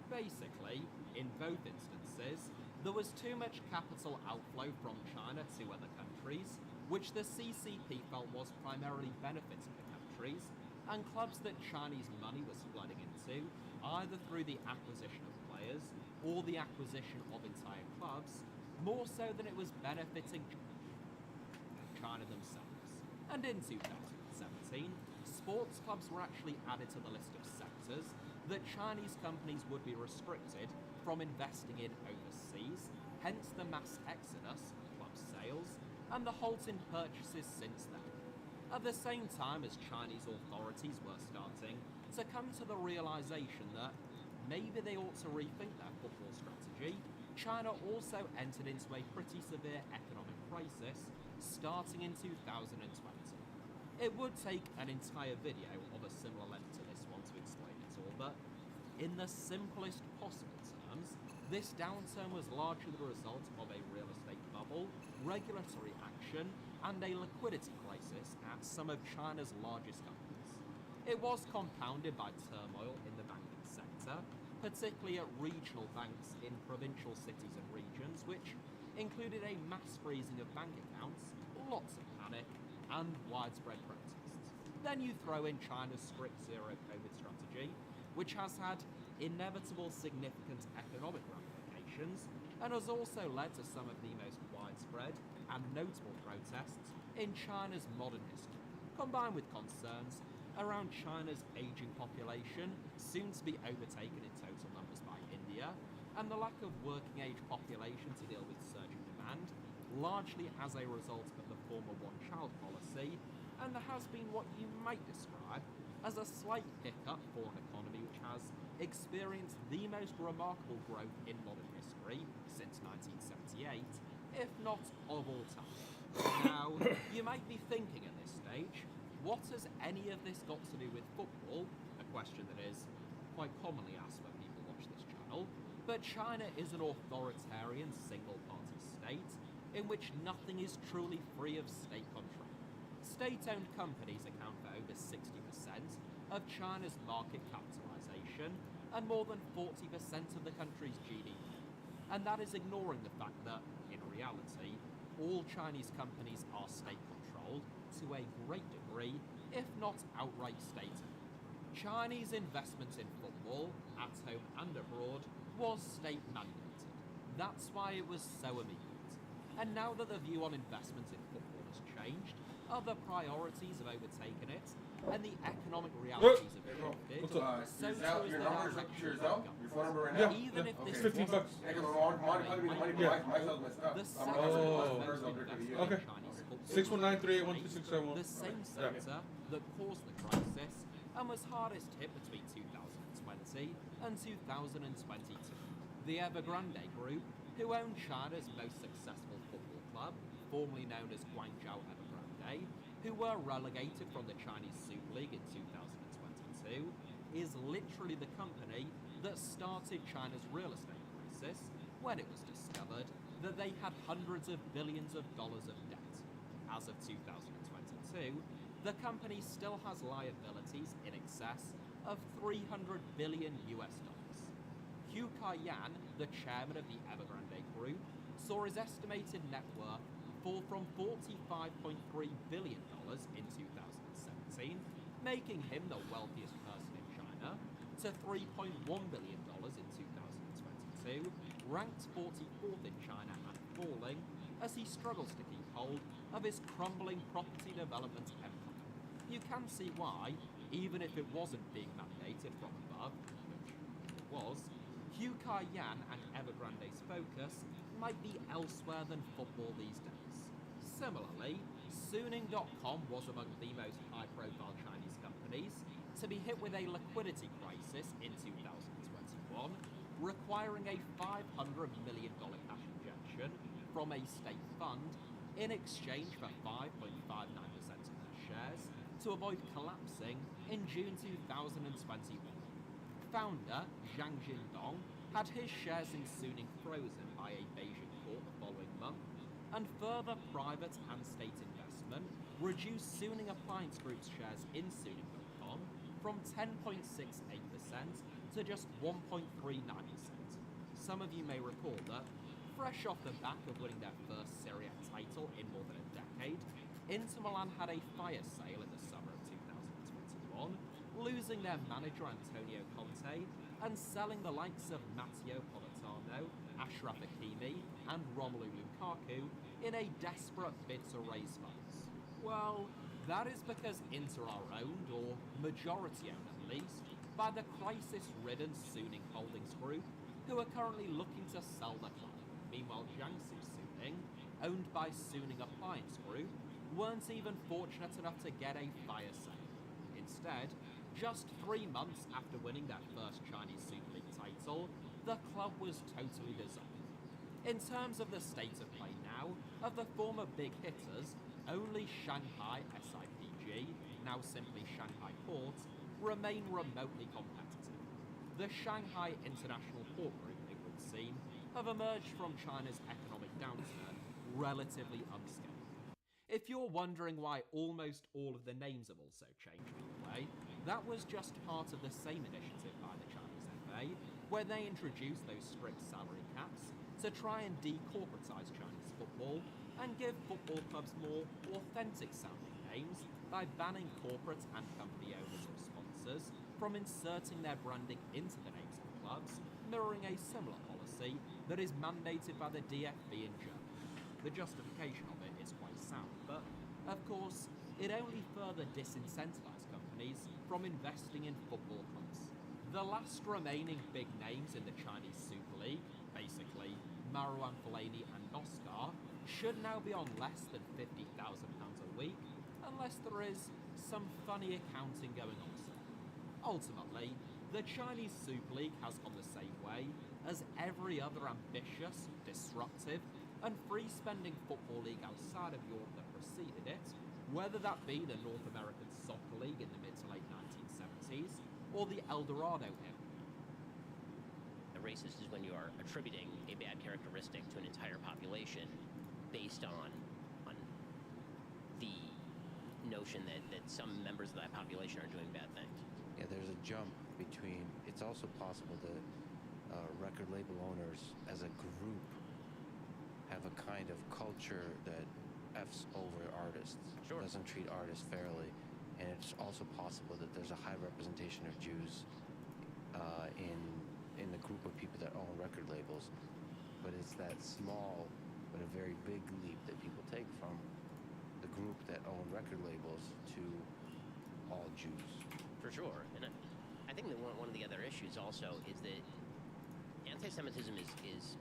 Basically, in both instances, there was too much capital outflow from China to other countries, which the CCP felt was primarily benefiting the countries, and clubs that Chinese money was flooding into, either through the acquisition of players or the acquisition of entire clubs, more so than it was benefiting China themselves. And in 2017, sports clubs were actually added to the list of sectors that Chinese companies would be restricted from investing in overseas, hence the mass exodus, club sales, and the halt in purchases since then. At the same time as Chinese authorities were starting to come to the realization that maybe they ought to rethink their football strategy, China also entered into a pretty severe economic crisis starting in 2020. It would take an entire video of a similar length to this one to explain it all, but in the simplest possible terms, this downturn was largely the result of a real estate bubble, regulatory action, and a liquidity crisis at some of China's largest companies. It was compounded by turmoil in the banking sector, particularly at regional banks in provincial cities and regions, which included a mass freezing of bank accounts, lots of panic, and widespread protests. Then you throw in China's strict zero-COVID strategy, which has had inevitable significant economic ramifications, and has also led to some of the most widespread and notable protests in China's modern history, combined with concerns around China's aging population, soon to be overtaken in total numbers by India, and the lack of working-age population to deal with surging demand, largely as a result of the former one-child policy, and there has been what you might describe as a slight hiccup for an economy which has experienced the most remarkable growth in modern history since 1978, if not of all time. Now, you might be thinking at this stage, what has any of this got to do with football? A question that is quite commonly asked when people watch this channel. But China is an authoritarian single-party state in which nothing is truly free of state control. State-owned companies account for over 60% of China's market capitalization and more than 40% of the country's GDP. And that is ignoring the fact that, in reality, all Chinese companies are state-controlled to a great degree, if not outright state. Chinese investment in football, at home and abroad, was state-mandated. That's why it was so immediate. And now that the view on investment in football has changed, other priorities have overtaken it, and the economic realities have shifted. What's up? So too is your the number, direction your of Zelle, government. your phone number right Yeah. now? Even if this $15. wasn't Hey, come on, money, my cell's messed up. the I'm sector gonna that have most to invested you. Okay. in Chinese football 619-381-2671. the same sector that caused the crisis and was hardest hit between 2020 and 2022. The Evergrande Group, who owned China's most successful football club, formerly known as Guangzhou Evergrande, who were relegated from the Chinese Super League in 2022, is literally the company that started China's real estate crisis when it was discovered that they had hundreds of billions of dollars of debt. As of 2022, the company still has liabilities in excess of $300 billion US. Hugh Kai-yan, the chairman of the Evergrande Group, saw his estimated net worth fall from $45.3 billion in 2017, making him the wealthiest person in China, to $3.1 billion in 2022, ranked 44th in China and falling as he struggles to keep hold of his crumbling property development empire. You can see why, even if it wasn't being mandated from above, which it was, Hugh Kai-yan and Evergrande's focus might be elsewhere than football these days. Similarly, Suning.com was among the most high-profile Chinese companies to be hit with a liquidity crisis in 2021, requiring a $500 million cash injection from a state fund in exchange for 5.59% of their shares to avoid collapsing in June 2021. Founder Zhang Jindong, had his shares in Suning frozen by a Beijing court the following month, and further private and state investment reduced Suning Appliance Group's shares in Suning.com from 10.68% to just 1.39%. Some of you may recall that, fresh off the back of winning their first Serie A title in more than a decade, Inter Milan had a fire sale in the summer of 2021, losing their manager Antonio Conte and selling the likes of Matteo Politano, Achraf Hakimi and Romelu Lukaku in a desperate bid to raise funds. Well, that is because Inter are owned, or majority owned at least, by the crisis-ridden Suning Holdings Group, who are currently looking to sell the club. Meanwhile, Jiangsu Suning, owned by Suning Appliance Group, weren't even fortunate enough to get a fire sale. Instead, just 3 months after winning their first Chinese Super League title, the club was totally dissolved. In terms of the state of play now, of the former big hitters, only Shanghai SIPG, now simply Shanghai Port, remain remotely competitive. The Shanghai International Port Group, it would seem, have emerged from China's economic downturn relatively unscathed. If you're wondering why almost all of the names have also changed, by the way, that was just part of the same initiative by the Chinese FA, where they introduced those strict salary caps to try and decorporatize Chinese football and give football clubs more authentic sounding names by banning corporate and company owners or sponsors from inserting their branding into the names of clubs, mirroring a similar policy that is mandated by the DFB in Germany. The justification of it is quite sound, but, of course, it only further disincentivized companies from investing in football clubs. The last remaining big names in the Chinese Super League, basically Marouane Fellaini and Oscar, should now be on less than £50,000 a week, unless there is some funny accounting going on somewhere. Ultimately, the Chinese Super League has gone the same way as every other ambitious, disruptive, and free-spending football league outside of Europe that preceded it, whether that be the North American Soccer League in the mid to late 1970s, or the El Dorado era. A racist is when you are attributing a bad characteristic to an entire population based on the notion that some members of that population are doing bad things. Yeah, there's a jump between, it's also possible that record label owners as a group have a kind of culture that F's over artists, doesn't treat artists fairly, and it's also possible that there's a high representation of Jews in the group of people that own record labels, but it's that small but a very big leap that people take from the group that own record labels to all Jews. For sure, and I think that one of the other issues also is that anti-Semitism is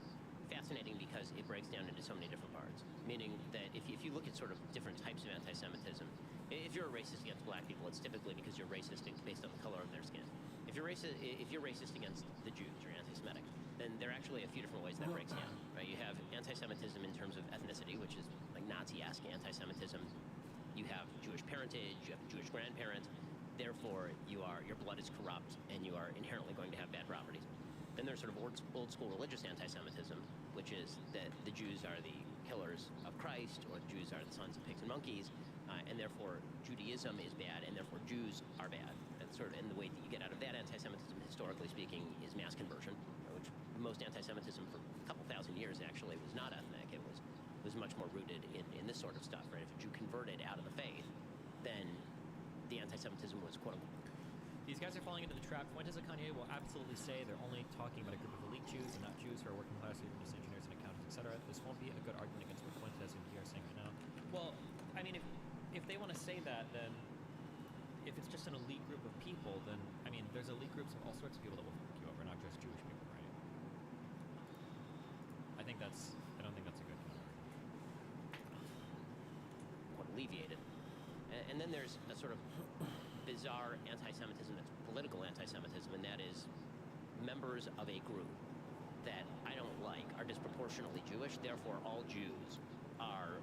fascinating because it breaks down into so many different parts. Meaning that if you look at sort of different types of anti-Semitism, if you're a racist against black people, it's typically because you're racist based on the color of their skin. If you're racist against the Jews, you're anti-Semitic. Then there are actually a few different ways that breaks down. Right? You have anti-Semitism in terms of ethnicity, which is like Nazi-esque anti-Semitism. You have Jewish parentage, you have a Jewish grandparent. Therefore, your blood is corrupt, and you are inherently going to have bad properties. Then there's sort of old school religious anti-Semitism, which is that the Jews are the killers of Christ, or the Jews are the sons of pigs and monkeys, and therefore Judaism is bad, and therefore Jews are bad. That's sort of, and the way that you get out of that anti-Semitism, historically speaking, is mass conversion, which most anti-Semitism for a couple thousand years actually was not ethnic. It was much more rooted in this sort of stuff, right? If a Jew converted out of the faith, then the anti-Semitism was quote-unquote. These guys are falling into the trap. Fuentes and Kanye will absolutely say they're only talking about a group of elite Jews and not Jews who are working class, even just engineers and accountants, etc. This won't be a good argument against what Fuentes and Kanye are saying right now. Well, I mean, if they want to say that, then if it's just an elite group of people, then, I mean, there's elite groups of all sorts of people that will fuck you over, not just Jewish people, right? I don't think that's a good counter. Alleviated. And then there's a sort of bizarre anti-Semitism that's political anti-Semitism, and that is members of a group that I don't like are disproportionately Jewish, therefore all Jews are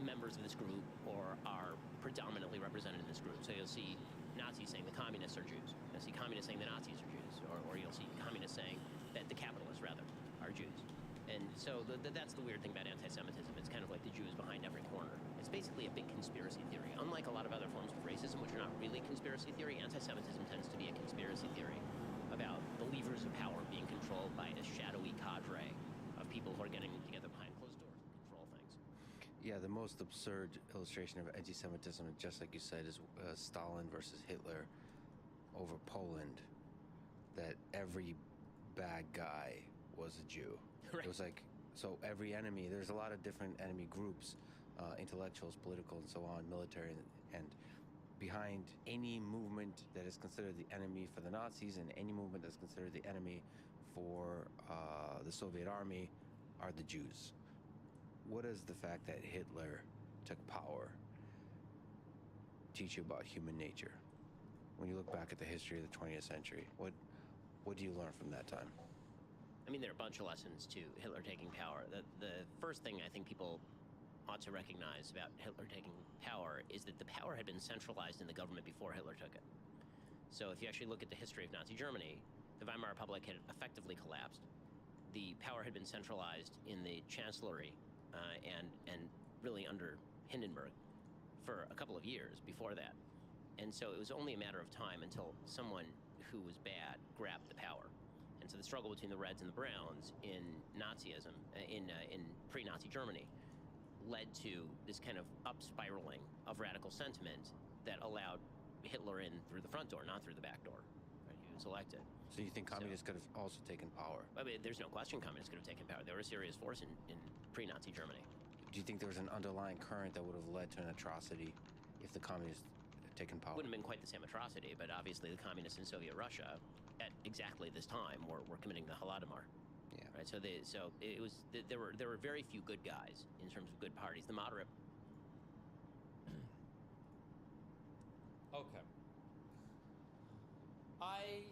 members of this group or are predominantly represented in this group. So you'll see Nazis saying the communists are Jews. You'll see communists saying the Nazis are Jews. or you'll see communists saying that the capitalists, rather, are Jews. And so that's the weird thing about anti-Semitism. It's kind of like the Jews behind every corner. It's basically a big conspiracy theory. Unlike a lot of other forms of racism, which are not really conspiracy theory, anti-Semitism tends to be a conspiracy theory about the levers of power being controlled by a shadowy cadre of people who are getting together behind closed doors to control things. Yeah, the most absurd illustration of anti-Semitism, just like you said, is Stalin versus Hitler over Poland. That every bad guy was a Jew. Right. It was like, so every enemy, there's a lot of different enemy groups, intellectuals, political, and so on, military, and behind any movement that is considered the enemy for the Nazis and any movement that's considered the enemy for the Soviet army are the Jews. What does the fact that Hitler took power teach you about human nature? When you look back at the history of the 20th century, what do you learn from that time? I mean, there are a bunch of lessons to Hitler taking power. The first thing I think people ought to recognize about Hitler taking power is that the power had been centralized in the government before Hitler took it. So if you actually look at the history of Nazi Germany, the Weimar Republic had effectively collapsed. The power had been centralized in the chancellery and really under Hindenburg for a couple of years before that. And so it was only a matter of time until someone who was bad grabbed the power. And so the struggle between the Reds and the Browns in Nazism, in pre-Nazi Germany, led to this kind of up-spiraling of radical sentiment that allowed Hitler in through the front door, not through the back door. Right? He was elected. So you think communists could have also taken power? I mean, there's no question communists could have taken power. They were a serious force in pre-Nazi Germany. Do you think there was an underlying current that would have led to an atrocity if the communists had taken power? Wouldn't have been quite the same atrocity, but obviously the communists in Soviet Russia at exactly this time were committing the Holodomor. Yeah. Right. So it was there were very few good guys in terms of good parties. The moderate. Okay. I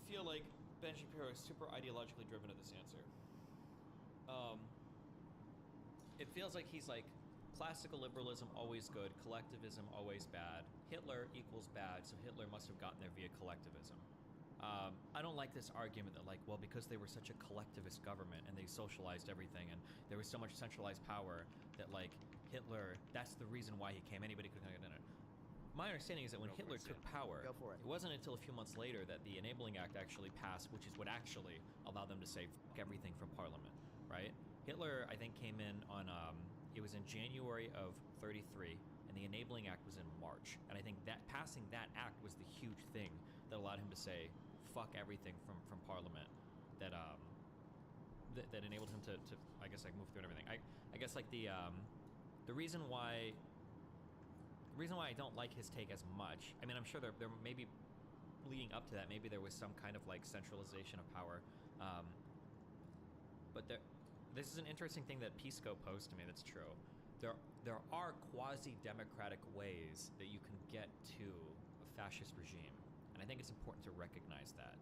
feel like Ben Shapiro is super ideologically driven to this answer. It feels like he's like, classical liberalism always good, collectivism always bad. Hitler equals bad, so Hitler must have gotten there via collectivism. I don't like this argument that, like, well, because they were such a collectivist government and they socialized everything and there was so much centralized power that, like, Hitler, that's the reason why he came. Anybody could have done it. My understanding is that when Hitler took power, it wasn't until a few months later that the Enabling Act actually passed, which is what actually allowed them to say fuck everything from Parliament, right? Hitler, I think, came in on, it was in January of 33, and the Enabling Act was in March. And I think that passing that act was the huge thing that allowed him to say fuck everything from Parliament, that enabled him to I guess, like, move through and everything. I guess, like, the reason why I don't like his take as much, I mean, I'm sure there maybe leading up to that, maybe there was some kind of, like, centralization of power, but this is an interesting thing that Pisco posed to me that's true. There are quasi-democratic ways that you can get to a fascist regime, and I think it's important to recognize that.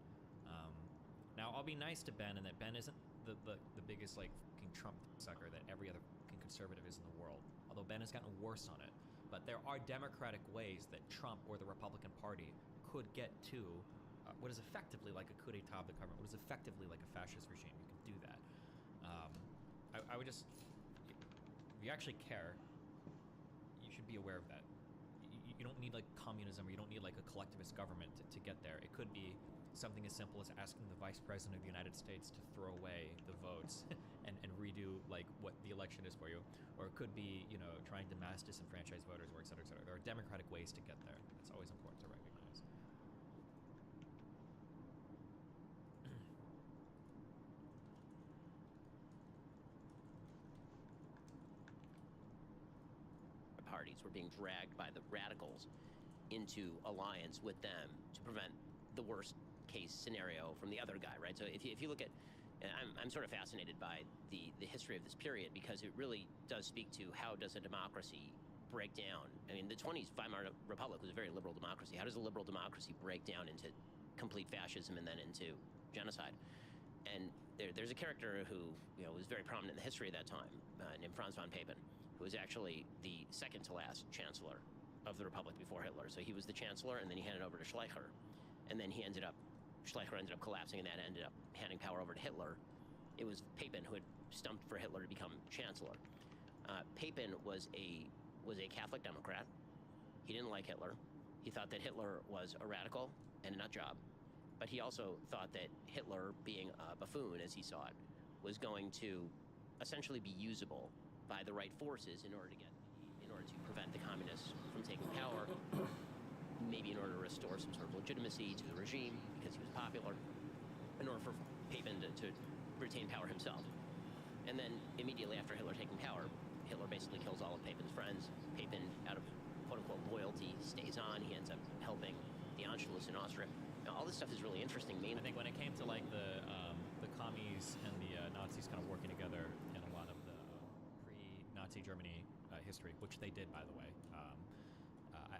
Now, I'll be nice to Ben, and that Ben isn't the biggest, like, fucking Trump sucker that every other fucking conservative is in the world, although Ben has gotten worse on it. But there are democratic ways that Trump or the Republican Party could get to what is effectively like a coup d'etat of the government, what is effectively like a fascist regime. You can do that. I would just, if you actually care, you should be aware of that. You don't need, like, communism, or you don't need, like, a collectivist government to get there. It could be something as simple as asking the Vice President of the United States to throw away the votes and redo, like, what the election is for you. Or it could be, you know, trying to mass disenfranchise voters, or et cetera, et cetera. There are democratic ways to get there. It's always important to recognize. Parties were being dragged by the radicals into alliance with them to prevent the worst case scenario from the other guy, right? So if you look at, I'm sort of fascinated by the history of this period, because it really does speak to how does a democracy break down. I mean, the 20s Weimar Republic was a very liberal democracy. How does a liberal democracy break down into complete fascism and then into genocide? And there's a character who, you know, was very prominent in the history of that time, named Franz von Papen, who was actually the second to last chancellor of the Republic before Hitler. So he was the chancellor, and then he handed over to Schleicher, and then Schleicher ended up collapsing, and that ended up handing power over to Hitler. It was Papen who had stumped for Hitler to become chancellor. Papen was a Catholic Democrat. He didn't like Hitler. He thought that Hitler was a radical and a nut job, but he also thought that Hitler, being a buffoon as he saw it, was going to essentially be usable by the right forces in order to prevent the communists from taking power, maybe in order to restore some sort of legitimacy to the regime because he was popular, in order for Papen to retain power himself. And then immediately after Hitler taking power, Hitler basically kills all of Papen's friends. Papen, out of quote-unquote loyalty, stays on. He ends up helping the Anschluss in Austria. Now, all this stuff is really interesting. I think when it came to like the commies and the Nazis kind of working together in a lot of the pre-Nazi Germany history, which they did, by the way,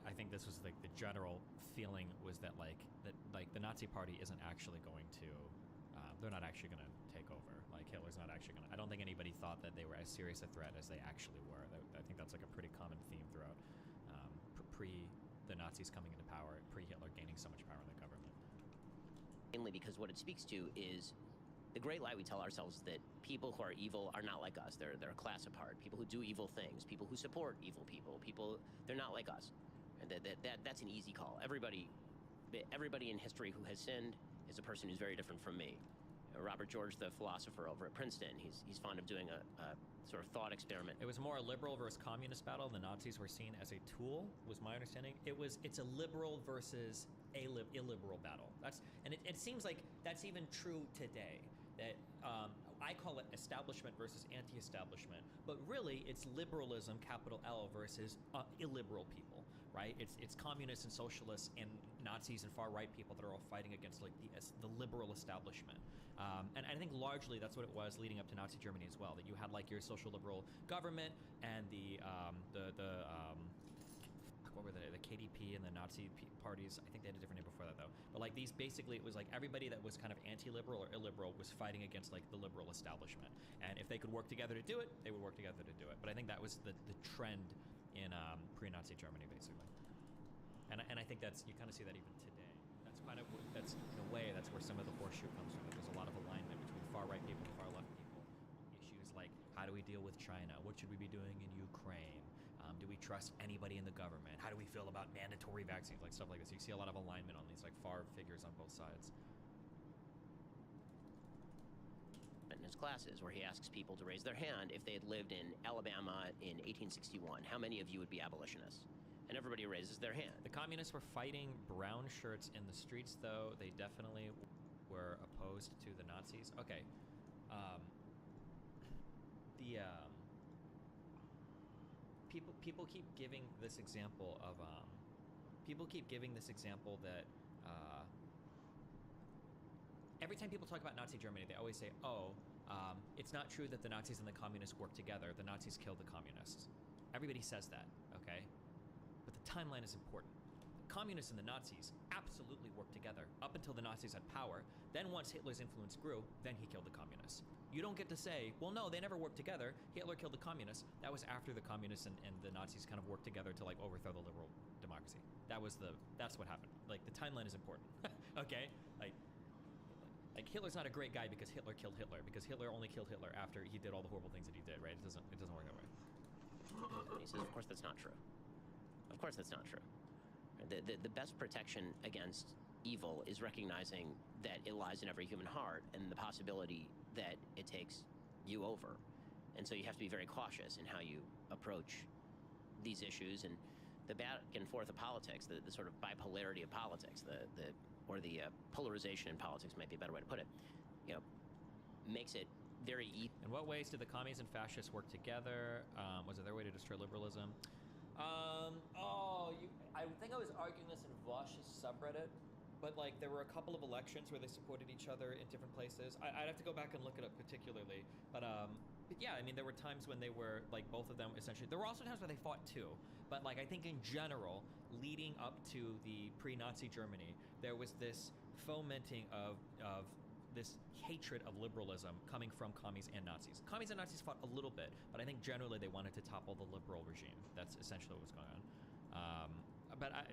I think this was like the general feeling was that the Nazi Party isn't actually going to, they're not actually going to take over. Like Hitler's not actually going to. I don't think anybody thought that they were as serious a threat as they actually were. I think that's like a pretty common theme throughout pre the Nazis coming into power, pre-Hitler gaining so much power in the government. Mainly because what it speaks to is the great lie we tell ourselves that people who are evil are not like us. They're a class apart. People who do evil things, people who support evil people, they're not like us. And that's an easy call. Everybody in history who has sinned is a person who's very different from me. Robert George, the philosopher over at Princeton, he's fond of doing a sort of thought experiment. It was more a liberal versus communist battle. The Nazis were seen as a tool, was my understanding. It's a liberal versus illiberal battle. It seems like that's even true today. That I call it establishment versus anti-establishment, but really it's liberalism, capital L, versus illiberal people, right? It's communists and socialists and Nazis and far-right people that are all fighting against like the liberal establishment. And I think largely that's what it was leading up to Nazi Germany as well. That you had like your social liberal government and the what were the KDP and the Nazi parties. I think they had a different name before that though. But like these, basically it was like everybody that was kind of anti-liberal or illiberal was fighting against like the liberal establishment. And if they could work together to do it, they would work together to do it. But I think that was the trend in pre-Nazi Germany basically. And I think you kind of see that even today. That's in a way that's where some of the horseshoe comes from. There's a lot of alignment between far-right people and far-left people. Issues like, how do we deal with China? What should we be doing in Ukraine? Do we trust anybody in the government? How do we feel about mandatory vaccines? Like stuff like this. You see a lot of alignment on these like far figures on both sides. In his classes, where he asks people to raise their hand if they had lived in Alabama in 1861, how many of you would be abolitionists? And everybody raises their hand. The communists were fighting brown shirts in the streets, though. They definitely were opposed to the Nazis. Okay. People keep giving this example of that every time people talk about Nazi Germany, they always say, it's not true that the Nazis and the communists worked together. The Nazis killed the communists. Everybody says that, okay? But the timeline is important. The communists and the Nazis absolutely worked together up until the Nazis had power. Then once Hitler's influence grew, then he killed the communists. You don't get to say, well, no, they never worked together. Hitler killed the communists. That was after the communists and the Nazis kind of worked together to like overthrow the liberal democracy. That's what happened. Like the timeline is important, okay? Like Hitler's not a great guy because Hitler killed Hitler, because Hitler only killed Hitler after he did all the horrible things that he did, right? It doesn't work that way. And he says, of course that's not true. Of course that's not true. The best protection against evil is recognizing that it lies in every human heart and the possibility that it takes you over. And so you have to be very cautious in how you approach these issues. And the back and forth of politics, the sort of bipolarity of politics, or the polarization in politics might be a better way to put it, makes it very easy. In what ways did the commies and fascists work together? Was it their way to destroy liberalism? I think I was arguing this in Vosh's subreddit, but like there were a couple of elections where they supported each other in different places. I'd have to go back and look it up particularly, but yeah, I mean there were times when they were like both of them essentially. There were also times where they fought too, but like I think in general, leading up to the pre-Nazi Germany, there was this fomenting of this hatred of liberalism coming from commies and Nazis. Commies and Nazis fought a little bit, but I think generally they wanted to topple the liberal regime. That's essentially what was going on. But I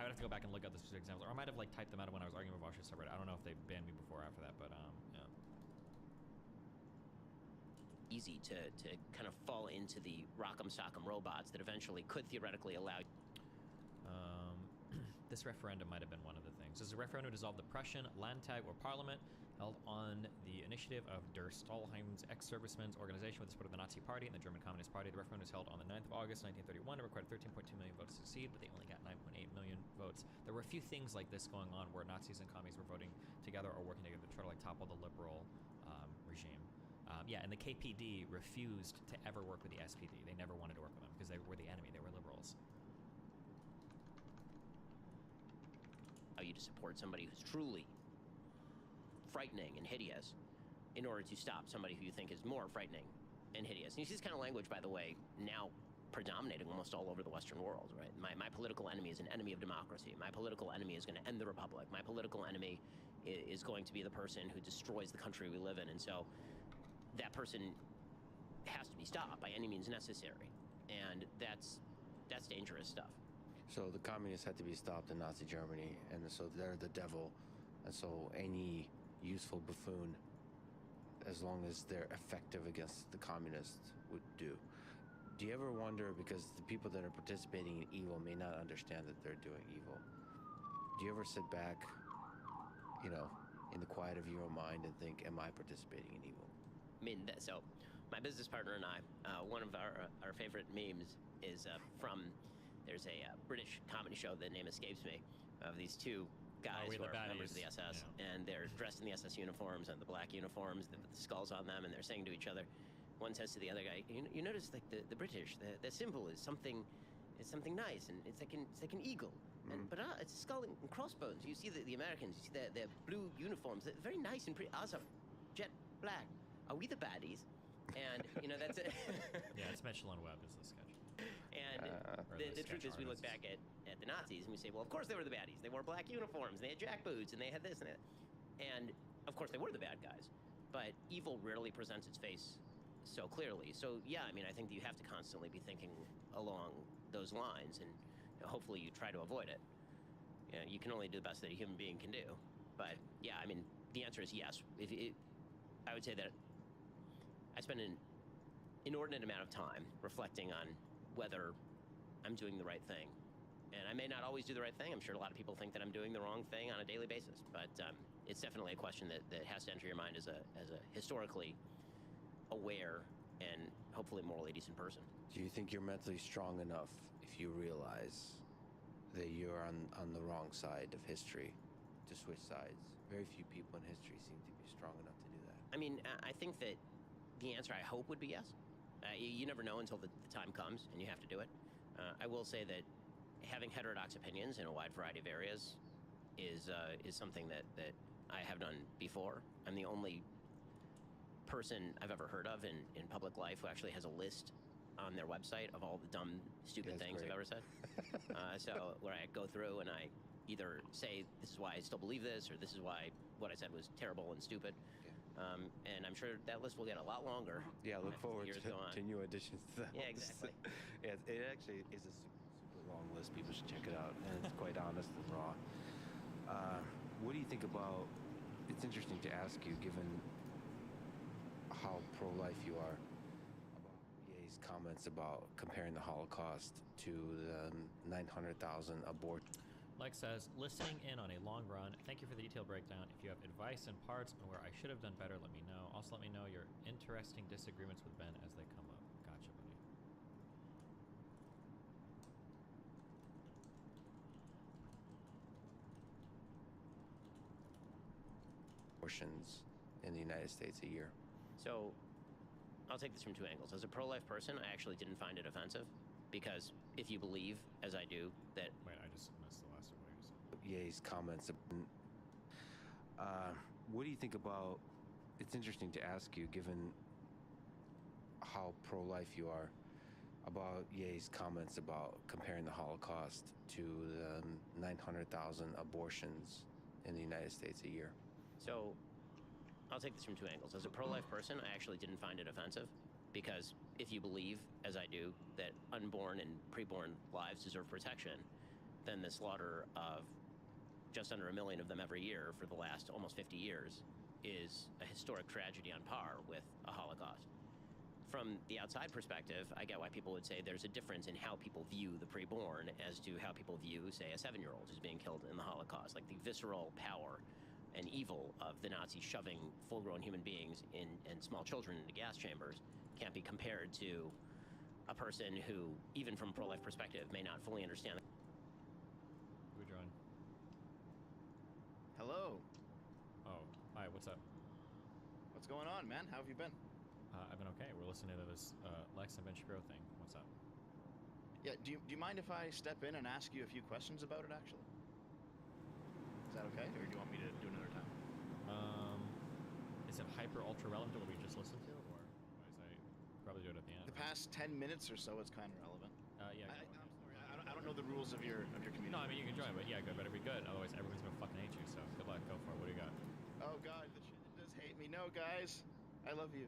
would have to go back and look at the specific examples, or I might have like typed them out when I was arguing with Vosh subreddit. I don't know if they banned me before or after that, but yeah. Easy to kind of fall into the rock'em sock'em robots that eventually could theoretically allow. This referendum might have been one of the things. This is a referendum to dissolve the Prussian Landtag or Parliament, held on the initiative of Der Stahlheim's ex-servicemen's organization with the support of the Nazi Party and the German Communist Party. The referendum was held on the 9th of August, 1931. It required 13.2 million votes to succeed, but they only got 9.8 million votes. There were a few things like this going on where Nazis and communists were voting together or working together to try to like topple the liberal regime. Yeah, and the KPD refused to ever work with the SPD. They never wanted to work with them because they were the enemy. They were liberals. You to support somebody who's truly frightening and hideous in order to stop somebody who you think is more frightening and hideous. And you see this kind of language, by the way, now predominating almost all over the Western world, right? My political enemy is an enemy of democracy. My political enemy is going to end the republic. My political enemy is going to be the person who destroys the country we live in. And so that person has to be stopped by any means necessary. And that's dangerous stuff. So the communists had to be stopped in Nazi Germany, and so they're the devil, and so any useful buffoon, as long as they're effective against the communists, would do. Do you ever wonder, because the people that are participating in evil may not understand that they're doing evil, do you ever sit back, you know, in the quiet of your own mind and think, am I participating in evil? I mean, so my business partner and I, one of our favorite memes is from... There's a British comedy show, the name escapes me, of these two guys who are members of the SS, and they're dressed in the SS uniforms and the black uniforms, the skulls on them, and they're saying to each other, one says to the other guy, you notice like the British, the symbol is something nice, and it's like an eagle, but it's a skull and crossbones. You see the Americans, you see their blue uniforms, they're very nice and pretty awesome, jet black. Are we the baddies? And that's it. Yeah, it's Michelin Webb is the sketch. And the truth is, we look back at the Nazis and we say, well, of course they were the baddies. They wore black uniforms, they had jackboots, and they had this and that. And of course they were the bad guys. But evil rarely presents its face so clearly. So yeah, I mean, I think that you have to constantly be thinking along those lines, and hopefully you try to avoid it. You can only do the best that a human being can do. But yeah, I mean, the answer is yes. I would say that I spend an inordinate amount of time reflecting on whether I'm doing the right thing. And I may not always do the right thing. I'm sure a lot of people think that I'm doing the wrong thing on a daily basis. But it's definitely a question that has to enter your mind as a historically aware and hopefully morally decent person. Do you think you're mentally strong enough if you realize that you're on the wrong side of history to switch sides? Very few people in history seem to be strong enough to do that. I mean, I think that the answer, I hope, would be yes. You never know until the time comes, and you have to do it. I will say that having heterodox opinions in a wide variety of areas is something that I have done before. I'm the only person I've ever heard of in public life who actually has a list on their website of all the dumb, stupid things I've ever said. So where I go through and I either say, this is why I still believe this, or this is why what I said was terrible and stupid. And I'm sure that list will get a lot longer. Yeah, look forward to new additions to that. Yeah, exactly. Yeah, it actually is a super long list. People should check it out, and it's quite honest and raw. What do you think about? It's interesting to ask you, given how pro-life you are, about Ye's comments about comparing the Holocaust to the 900,000 abortions. Lex says, listening in on a long run. Thank you for the detailed breakdown. If you have advice and parts on where I should have done better, let me know. Also, let me know your interesting disagreements with Ben as they come up. Gotcha, buddy. Abortions in the United States a year. So, I'll take this from two angles. As a pro-life person, I actually didn't find it offensive, because if you believe, as I do, that... Wait, I just missed the last one. Ye's comments. What do you think about? It's interesting to ask you, given how pro-life you are, about Ye's comments about comparing the Holocaust to the 900,000 abortions in the United States a year. So, I'll take this from two angles. As a pro-life person, I actually didn't find it offensive, Because if you believe, as I do, that unborn and preborn lives deserve protection, then the slaughter of just under 1 million of them every year for the last almost 50 years is a historic tragedy on par with a Holocaust. From the outside perspective, I get why people would say there's a difference in how people view the preborn as to how people view, say, a 7-year-old who's being killed in the Holocaust. Like the visceral power and evil of the Nazis shoving full-grown human beings and small children into gas chambers can't be compared to a person who, even from a pro-life perspective, may not fully understand. Who joined? Hello. Oh, hi. What's up? What's going on, man? How have you been? I've been okay. We're listening to this Lex and Ben Shapiro thing. What's up? Yeah. Do you mind if I step in and ask you a few questions about it? Actually, is that okay, or do you want me to do it another time? Is it hyper ultra relevant to what we just listened to, or is I probably do it at the end? The past 10 minutes or so, it's kind of relevant. Yeah. I'm sorry. I don't know the rules of your community. No, I mean you can join, but yeah, good. Better be good. Otherwise, everyone's gonna fucking hate you. So good luck. Go for it. What do you got? Oh God, the shit does hate me. No, guys, I love you.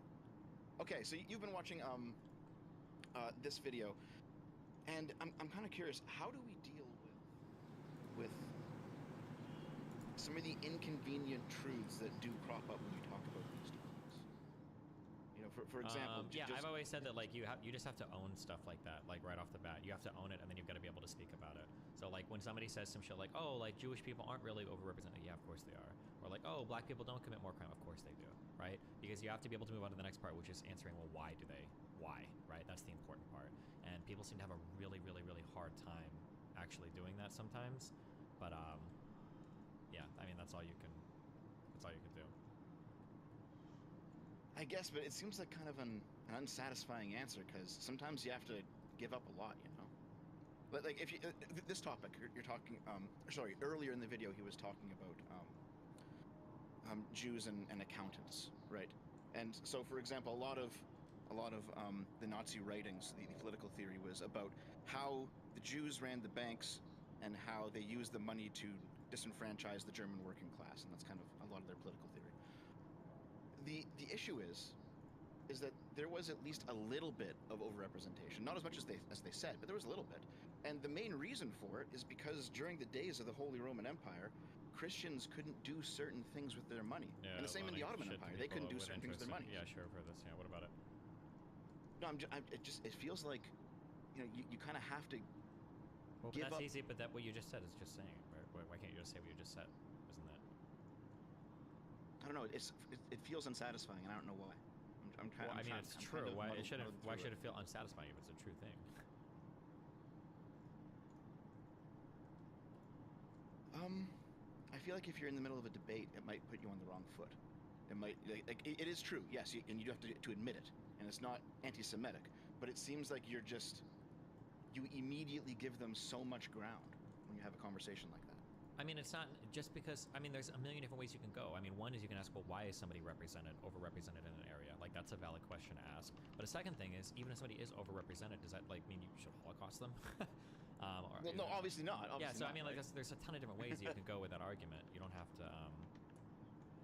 Okay, so you've been watching this video, and I'm kind of curious. How do we deal with some of the inconvenient truths that do crop up when we talk about these topics? You know, for example, yeah, I've always said that like you just have to own stuff like that, like right off the bat. You have to own it, and then you've got to be able to speak about it. So like when somebody says some shit like, oh, like Jewish people aren't really overrepresented, yeah, of course they are. Or like, oh, black people don't commit more crime, of course they do, right? Because you have to be able to move on to the next part, which is answering, well, why do they? Why, right? That's the important part. And people seem to have a really, really, really hard time actually doing that sometimes. But yeah, I mean that's all you can do. I guess, but it seems like kind of an unsatisfying answer, because sometimes you have to give up a lot, you know. But like if you this topic you're talking, sorry, earlier in the video he was talking about Jews and accountants, right? And so, for example, a lot of the Nazi writings, the political theory was about how the Jews ran the banks and how they used the money to disenfranchise the German working class, and that's kind of a lot of their political theory. The issue is that there was at least a little bit of overrepresentation, not as much as they said, but there was a little bit. And the main reason for it is because during the days of the Holy Roman Empire, Christians couldn't do certain things with their money. Yeah, and the same in the Ottoman Empire. They couldn't do certain things with their money. Yeah, sure, for this. Yeah, what about it? No, it feels like, you know, you kind of have to Well, give but that's up. easy, but that what you just said is just saying it. Why can't you just say what you just said? Isn't that? I don't know. It feels unsatisfying, and I don't know why. I'm trying. Well, I mean, it's true. Why should it feel unsatisfying if it's a true thing? I feel like if you're in the middle of a debate, it might put you on the wrong foot. It might, like it is true, yes, and you do have to admit it, and it's not anti-Semitic, but it seems like you immediately give them so much ground when you have a conversation like that. I mean, it's not just because, I mean, there's a million different ways you can go. I mean, one is you can ask, well, why is somebody overrepresented in an area? Like, that's a valid question to ask. But a second thing is, even if somebody is overrepresented, does that, like, mean you should Holocaust them? Well, no, obviously not. Yeah, so not, I mean, like, right? there's a ton of different ways you can go with that argument. You don't have to,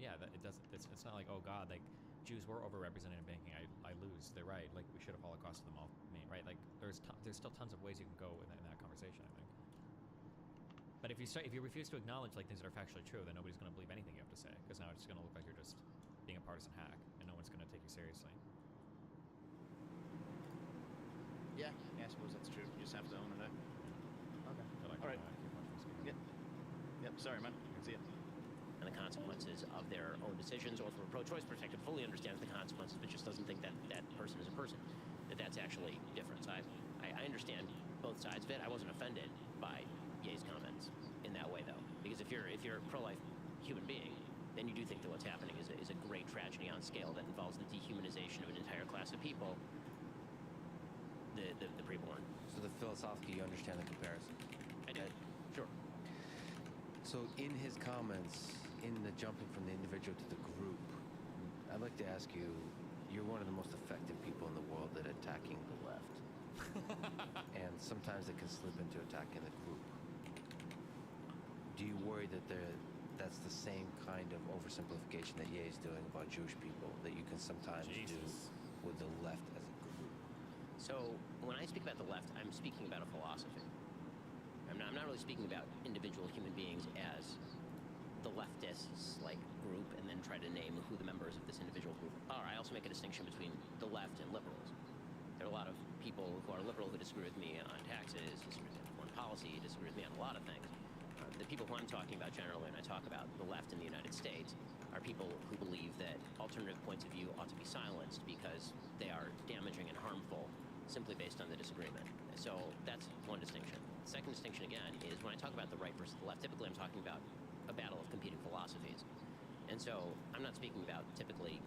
yeah, it doesn't, it's not like, oh, God, like, Jews were overrepresented in banking, I lose. They're right. Like, we should have Holocausted them all, right? Like, there's still tons of ways you can go in that conversation, I think. But if you refuse to acknowledge like things that are factually true, then nobody's going to believe anything you have to say, because now it's just going to look like you're just being a partisan hack, and no one's going to take you seriously. Yeah, I suppose that's true. You just have to own it. Okay. All right. Yep. Sorry, man. See ya. And the consequences of their own decisions, or from a pro-choice perspective, fully understands the consequences, but just doesn't think that that person is a person. That's actually different. So I understand both sides of it. I wasn't offended by Ye's comments in that way, though, because if you're a pro-life human being, then you do think that what's happening is a great tragedy on scale that involves the dehumanization of an entire class of people, the preborn. So philosophically, you understand the comparison? I do. Sure. So in his comments, in the jumping from the individual to the group, I'd like to ask you, you're one of the most effective people in the world at attacking the left. And sometimes it can slip into attacking the group. Do you worry that that's the same kind of oversimplification that Ye is doing about Jewish people that you can sometimes do with the left as a So when I speak about the left, I'm speaking about a philosophy. I'm not really speaking about individual human beings as the leftists like group and then try to name who the members of this individual group are. I also make a distinction between the left and liberals. There are a lot of people who are liberal who disagree with me on taxes, disagree with me on foreign policy, disagree with me on a lot of things. The people who I'm talking about generally when I talk about the left in the United States are people who believe that alternative points of view ought to be silenced because they are damaging and harmful simply based on the disagreement. So that's one distinction. The second distinction, again, is when I talk about the right versus the left, typically I'm talking about a battle of competing philosophies. And so I'm not speaking about typically,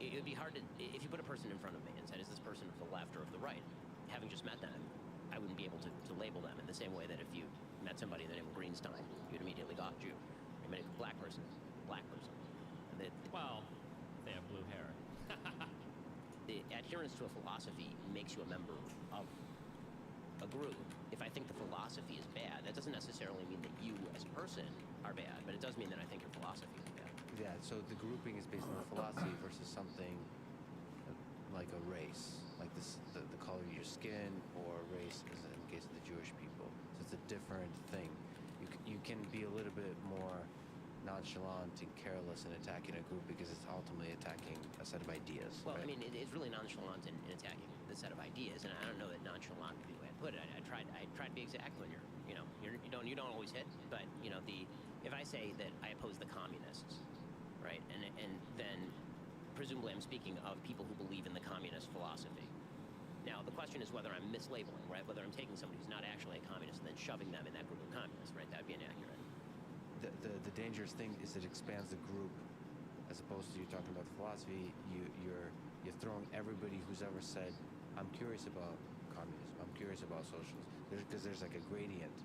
it would be hard to, if you put a person in front of me and said, is this person of the left or of the right? Having just met them, I wouldn't be able to label them in the same way that if you met somebody in the name of Greenstein, you'd immediately got Jew. Or you met a black person, black person. And well, they have blue hair. The adherence to a philosophy makes you a member of a group. If I think the philosophy is bad, that doesn't necessarily mean that you as a person are bad, but it does mean that I think your philosophy is bad. Yeah, so the grouping is based on philosophy versus something like a race, like this, the color of your skin, or race as in the case of the Jewish people. So it's a different thing. You can be a little bit more nonchalant and careless in attacking a group because it's ultimately attacking a set of ideas. Well, right? I mean, it's really nonchalant in attacking the set of ideas, and I don't know that nonchalant would be the way I put it. I tried to be exact when you don't always hit, but if I say that I oppose the communists, right, and then presumably I'm speaking of people who believe in the communist philosophy. Now, the question is whether I'm mislabeling, right, whether I'm taking somebody who's not actually a communist and then shoving them in that group of communists, right, that would be inaccurate. The dangerous thing is it expands the group, as opposed to you talking about the philosophy. You're throwing everybody who's ever said, "I'm curious about communism. I'm curious about socialism." Because there's like a gradient.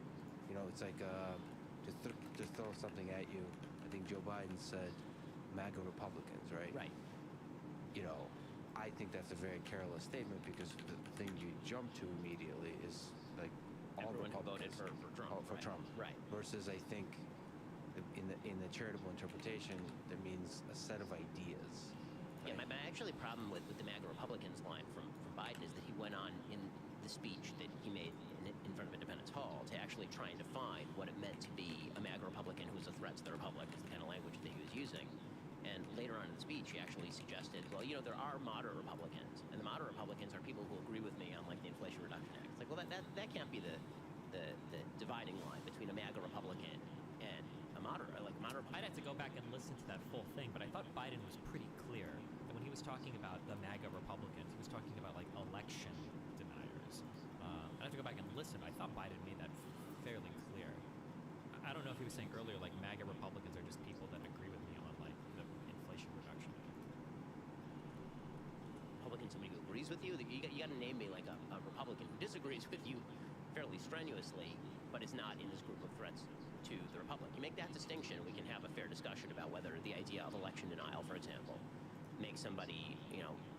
It's like to throw something at you. I think Joe Biden said, "MAGA Republicans," right? Right. I think that's a very careless statement because the thing you jump to immediately is like all Everyone who voted Republicans for Trump. for Trump. Right. Versus, I think, in the charitable interpretation, that means a set of ideas. Yeah, my actually problem with the MAGA Republicans line from Biden is that he went on in the speech that he made in front of Independence Hall to actually try and define what it meant to be a MAGA Republican who was a threat to the Republic, is the kind of language that he was using. And later on in the speech, he actually suggested, well, there are moderate Republicans, and the moderate Republicans are people who agree with me on, like, the Inflation Reduction Act. It's like, well, that can't be the dividing line between a MAGA Republican and a moderate. I'd have to go back and listen to that full thing, but I thought Biden was pretty clear that when he was talking about the MAGA Republicans, he was talking about, like, election deniers. I'd have to go back and listen. I thought Biden made that fairly clear. I don't know if he was saying earlier, like, MAGA Republicans are just people that agree with me on, like, the Inflation Reduction Act. Republican, somebody who agrees with you, you got to name me like a Republican who disagrees with you fairly strenuously, but is not in this group of threats to the Republic. You make that distinction, we can have a fair discussion about whether the idea of election denial, for example, makes somebody,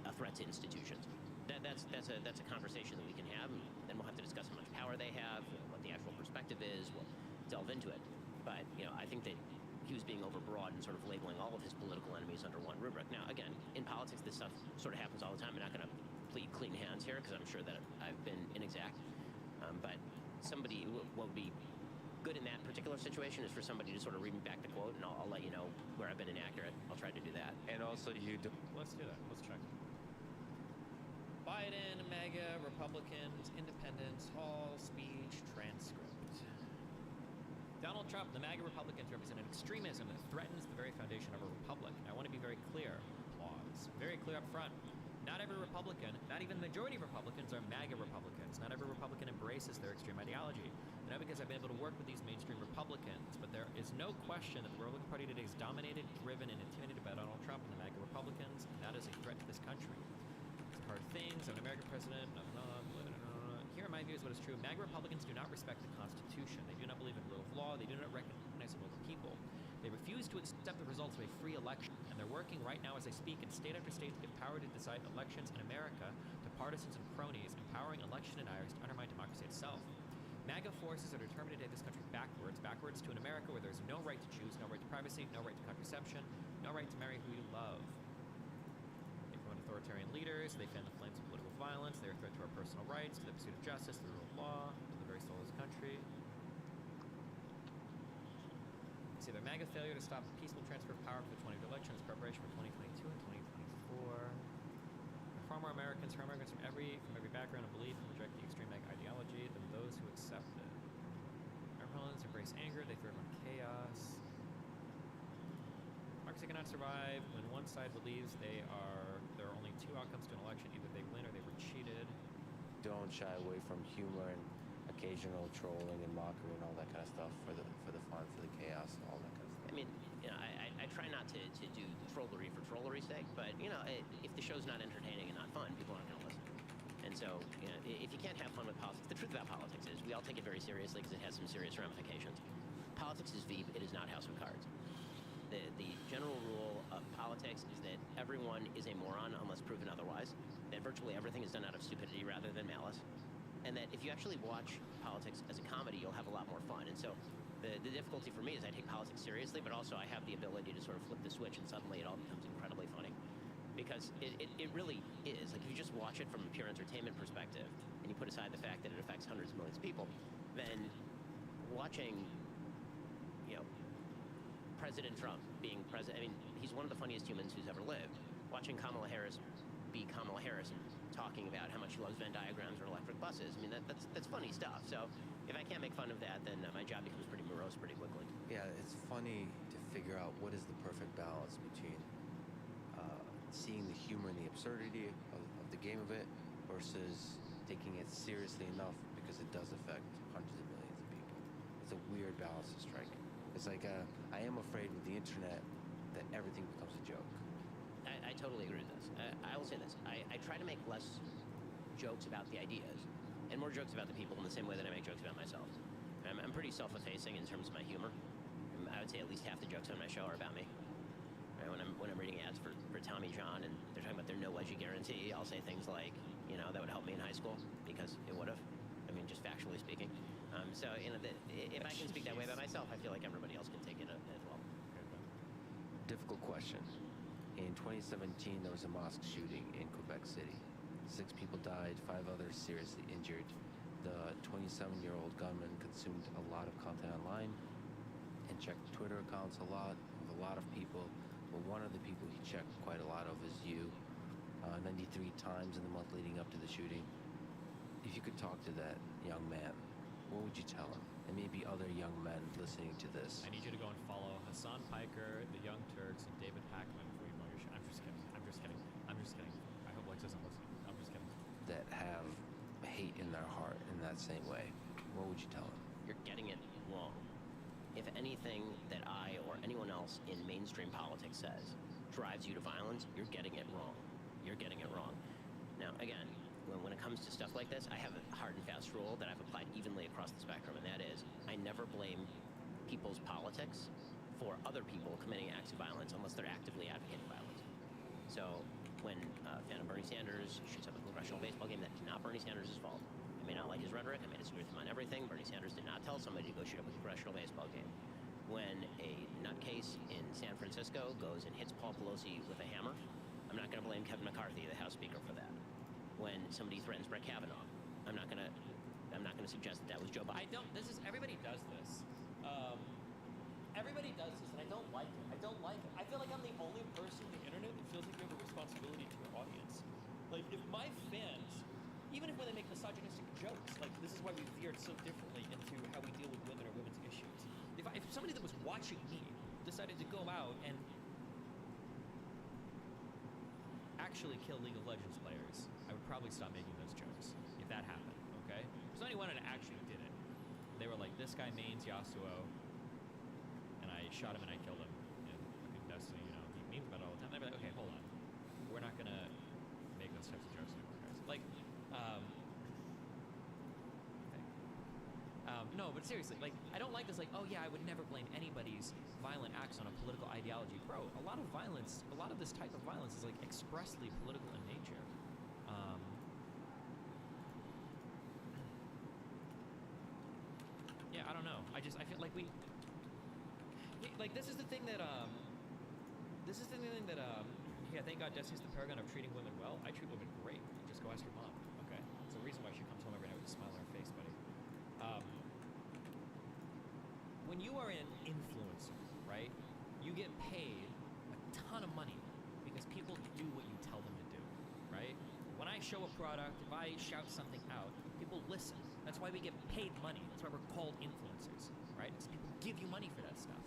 a threat to institutions. That's a conversation that we can have, and then we'll have to discuss how much power they have, what the actual perspective is. We'll delve into it. But I think that he was being overbroad and sort of labeling all of his political enemies under one rubric. Now, again, in politics, this stuff sort of happens all the time. I'm not going to plead clean hands here because I'm sure that I've been inexact. But somebody, what would be good in that particular situation is for somebody to sort of read me back the quote, and I'll let you know where I've been inaccurate. I'll try to do that. And also, Let's do that. Let's check. Biden, MAGA, Republicans, Independence, Hall, speech, transcript. Donald Trump, the MAGA Republicans represent an extremism that threatens the very foundation of a republic. And I want to be very clear. Applause. Very clear up front. Not every Republican, not even the majority of Republicans, are MAGA Republicans. Not every Republican embraces their extreme ideology. And not because I've been able to work with these mainstream Republicans, but there is no question that the Republican Party today is dominated, driven, and intimidated by Donald Trump and the MAGA Republicans, and that is a threat to this country. It's hard things. I'm an American president. Here, in my view, is what is true. MAGA Republicans do not respect the Constitution. They do not believe in rule of law. They do not recognize the will of the people. They refuse to accept the results of a free election, and they're working right now as I speak in state after state to give power to decide elections in America to partisans and cronies, empowering election deniers to undermine democracy itself. MAGA forces are determined to take this country backwards to an America where there's no right to choose, no right to privacy, no right to contraception, no right to marry who you love. If you want to throw authoritarian leaders. They fan the flames of political violence. They're a threat to our personal rights, to the pursuit of justice, to the rule of law, to the very soul of this country. See, their MAGA failure to stop the peaceful transfer of power for the 2020 election is preparation for 2022 and 2024. Far more Americans from every background and belief who reject the extreme MAGA ideology than those who accept it. Republicans embrace anger. They thrive on chaos. Democracy cannot survive when one side believes there are only two outcomes to an election: either they win or they were cheated. Don't shy away from humor and occasional trolling and mockery and all that kind of stuff for the fun, for the chaos, and all that kind of stuff. I mean, you know, I try not to do trollery for trollery's sake, but, you know, if the show's not entertaining and not fun, people aren't going to listen. And so, you know, if you can't have fun with politics, the truth about politics is we all take it very seriously because it has some serious ramifications. Politics is Veep, it is not House of Cards. The general rule of politics is that everyone is a moron unless proven otherwise, that virtually everything is done out of stupidity rather than malice, and that if you actually watch politics as a comedy, you'll have a lot more fun. And so the difficulty for me is I take politics seriously, but also I have the ability to sort of flip the switch and suddenly it all becomes incredibly funny. Because it really is. Like, if you just watch it from a pure entertainment perspective, and you put aside the fact that it affects hundreds of millions of people, then watching, you know, President Trump being president, I mean, he's one of the funniest humans who's ever lived. Watching Kamala Harris be Kamala Harris and talking about how much she loves Venn diagrams or electric buses, I mean, that's funny stuff. So if I can't make fun of that, then my job becomes pretty morose pretty quickly. Yeah, it's funny to figure out what is the perfect balance between seeing the humor and the absurdity of the game of it versus taking it seriously enough because it does affect hundreds of millions of people. It's a weird balance to strike. It's like I am afraid with the internet that everything becomes a joke. I totally agree with this. I will say this. I try to make less jokes about the ideas and more jokes about the people in the same way that I make jokes about myself. I'm pretty self-effacing in terms of my humor. I would say at least half the jokes on my show are about me. Right? When I'm reading ads for Tommy John and they're talking about their no wedgie guarantee, I'll say things like, you know, that would help me in high school because it would have. I mean, just factually speaking. So, you know, if I can speak that way about myself, I feel like everybody else can take it as well. Difficult question. In 2017, there was a mosque shooting in Quebec City. 6 people died, 5 others seriously injured. The 27-year-old gunman consumed a lot of content online and checked Twitter accounts a lot of a lot of people. But one of the people he checked quite a lot of is you, 93 times in the month leading up to the shooting. If you could talk to that young man, what would you tell him? And maybe other young men listening to this. I need you to go and follow Hassan Piker, the Young Turks, and David Packman before you mow your shit. I'm just kidding. I'm just kidding. I'm just kidding. I hope Lex isn't listening. I'm just kidding. That have hate in their heart in that same way. What would you tell them? You're getting it wrong. If anything that I or anyone else in mainstream politics says drives you to violence, you're getting it wrong. You're getting it wrong. Now, again, when it comes to stuff like this, I have a hard and fast rule that I've applied evenly across the spectrum, and that is I never blame people's politics for other people committing acts of violence unless they're actively advocating violence. So when a fan of Bernie Sanders shoots up a congressional baseball game, that's not Bernie Sanders' fault. I may not like his rhetoric, I may disagree with him on everything. Bernie Sanders did not tell somebody to go shoot up a congressional baseball game. When a nutcase in San Francisco goes and hits Paul Pelosi with a hammer, I'm not going to blame Kevin McCarthy, the House Speaker, for that. When somebody threatens Brett Kavanaugh, I'm not gonna suggest that was Joe Biden. Everybody does this. Everybody does this, and I don't like it. I don't like it. I feel like I'm the only person on the internet that feels like you have a responsibility to your audience. Like, if my fans, even if when they make misogynistic jokes, like, this is why we veered so differently into how we deal with women or women's issues. If somebody that was watching me decided to go out and actually kill League of Legends players, I would probably stop making those jokes if that happened, okay? If somebody went and actually did it, they were like, this guy mains Yasuo, and I shot him and I killed him in fucking Destiny, you know, he memes about it all the time. I'd be like, okay, hold on. We're not gonna make those types of jokes anymore, guys. Like, no, but seriously, like, I don't like this, like, oh yeah, I would never blame anybody's violent acts on a political ideology. Bro, a lot of this type of violence is, like, expressly political in nature. Yeah, I don't know. I feel like like, this is the thing that, Yeah, thank God Destiny's the paragon of treating women well. I treat women great. Just go ask your mom, okay? It's the reason why she comes home every night with a smile on her face, buddy. When you are an influencer, right, you get paid a ton of money because people do what you tell them to do, right? When I show a product, if I shout something out, people listen. That's why we get paid money. That's why we're called influencers, right? It's people give you money for that stuff.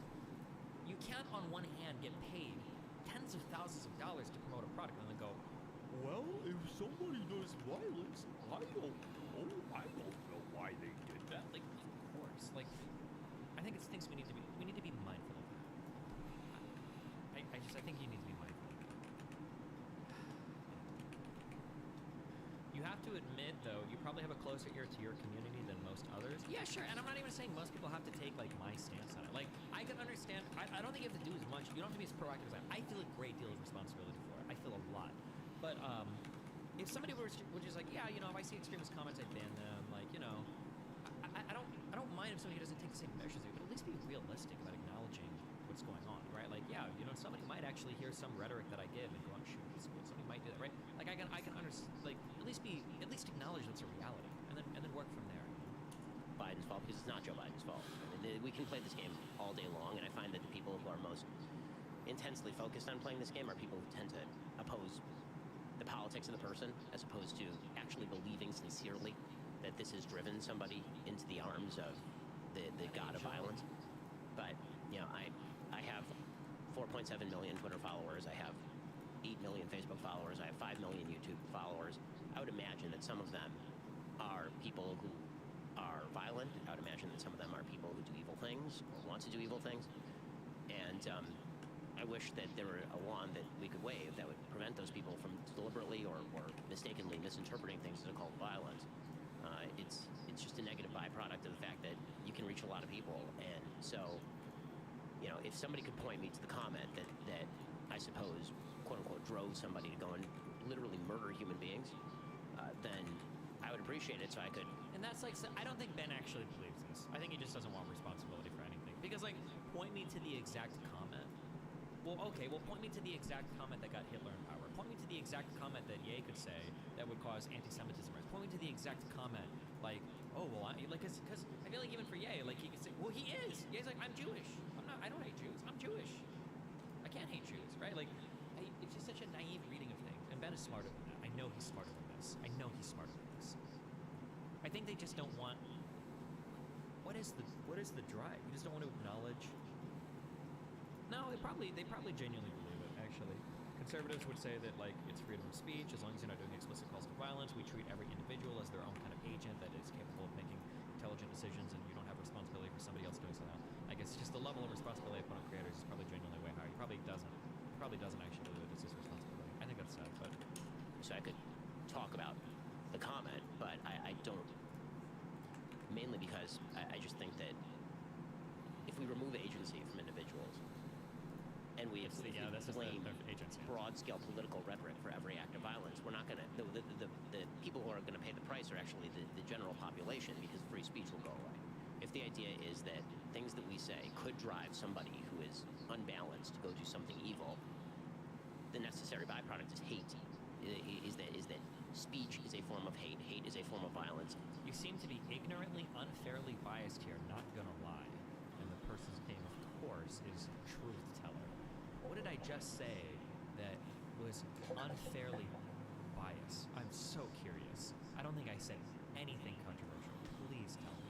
You can't, on one hand, get paid tens of thousands of dollars to promote a product and then go, well, if somebody does violence, I don't know why they did that. Like, of course. Like, I think it's things we need to be mindful of. I think you need to be mindful. You have to admit, though, you probably have a closer ear to your community than most others. Yeah, sure, and I'm not even saying most people have to take, like, my stance on it. Like, I can understand, I don't think you have to do as much. You don't have to be as proactive as I feel a great deal of responsibility for it. I feel a lot. But, if somebody were just like, yeah, you know, if I see extremist comments, I ban them, like, you know, I don't mind if somebody doesn't take the same measures as you, but at least be realistic about acknowledging what's going on, right? Like, yeah, you know, somebody might actually hear some rhetoric that I give and go, oh, shoot, that's cool. Somebody might do that, right? Like, I can understand, like, at least acknowledge that's a reality, and then work from there. Biden's fault because it's not Joe Biden's fault. We can play this game all day long, and I find that the people who are most intensely focused on playing this game are people who tend to oppose the politics of the person as opposed to actually believing sincerely that this has driven somebody into the arms of the god of violence. But, you know, I have 4.7 million Twitter followers. I have 8 million Facebook followers. I have 5 million YouTube followers. I would imagine that some of them are people who are violent. I would imagine that some of them are people who do evil things or want to do evil things. And I wish that there were a wand that we could wave that would prevent those people from deliberately or mistakenly misinterpreting things that are called violence. It's just a negative byproduct of the fact that you can reach a lot of people. And so, you know, if somebody could point me to the comment that I suppose, quote unquote, drove somebody to go and literally murder human beings, then I would appreciate it so I could. And that's like, I don't think Ben actually believes this. I think he just doesn't want responsibility for anything. Because, like, point me to the exact comment. Well, okay, well, point me to the exact comment that got Hitler in power. Point me to the exact comment that Ye could say that would cause anti-Semitism. Point me to the exact comment, like, oh, well, because I feel like even for Ye, like, he could say, well, he is. Ye's like, I'm Jewish. I don't hate Jews. I'm Jewish. I can't hate Jews, right? Like, it's just such a naive reading of things. And Ben is smarter than that. I know he's smarter than this. I know he's smarter than this. I think they just don't want. What is the drive? You just don't want to acknowledge. No, they probably genuinely believe it. Actually, conservatives would say that, like, it's freedom of speech as long as you're not doing explicit calls to violence. We treat every individual as their own kind of agent that is capable of making intelligent decisions, and you don't have responsibility for somebody else doing so. I guess just the level of responsibility upon creators is probably genuinely way higher. He probably doesn't actually believe it's his responsibility. I think that's sad, but. So I could talk about the comment, but I don't. Mainly because I just think that if we remove agency from individuals and we blame broad-scale political rhetoric for every act of violence, we're not going to. The people who are going to pay the price are actually the general population, because free speech will go away. If the idea is that things that we say could drive somebody who is unbalanced to go do something evil, the necessary byproduct is hate. Is that speech is a form of hate. Hate is a form of violence. You seem to be ignorantly, unfairly biased here, not gonna lie. And the person's name, of course, is Truth Teller. What did I just say that was unfairly biased? I'm so curious. I don't think I said anything controversial. Please tell me.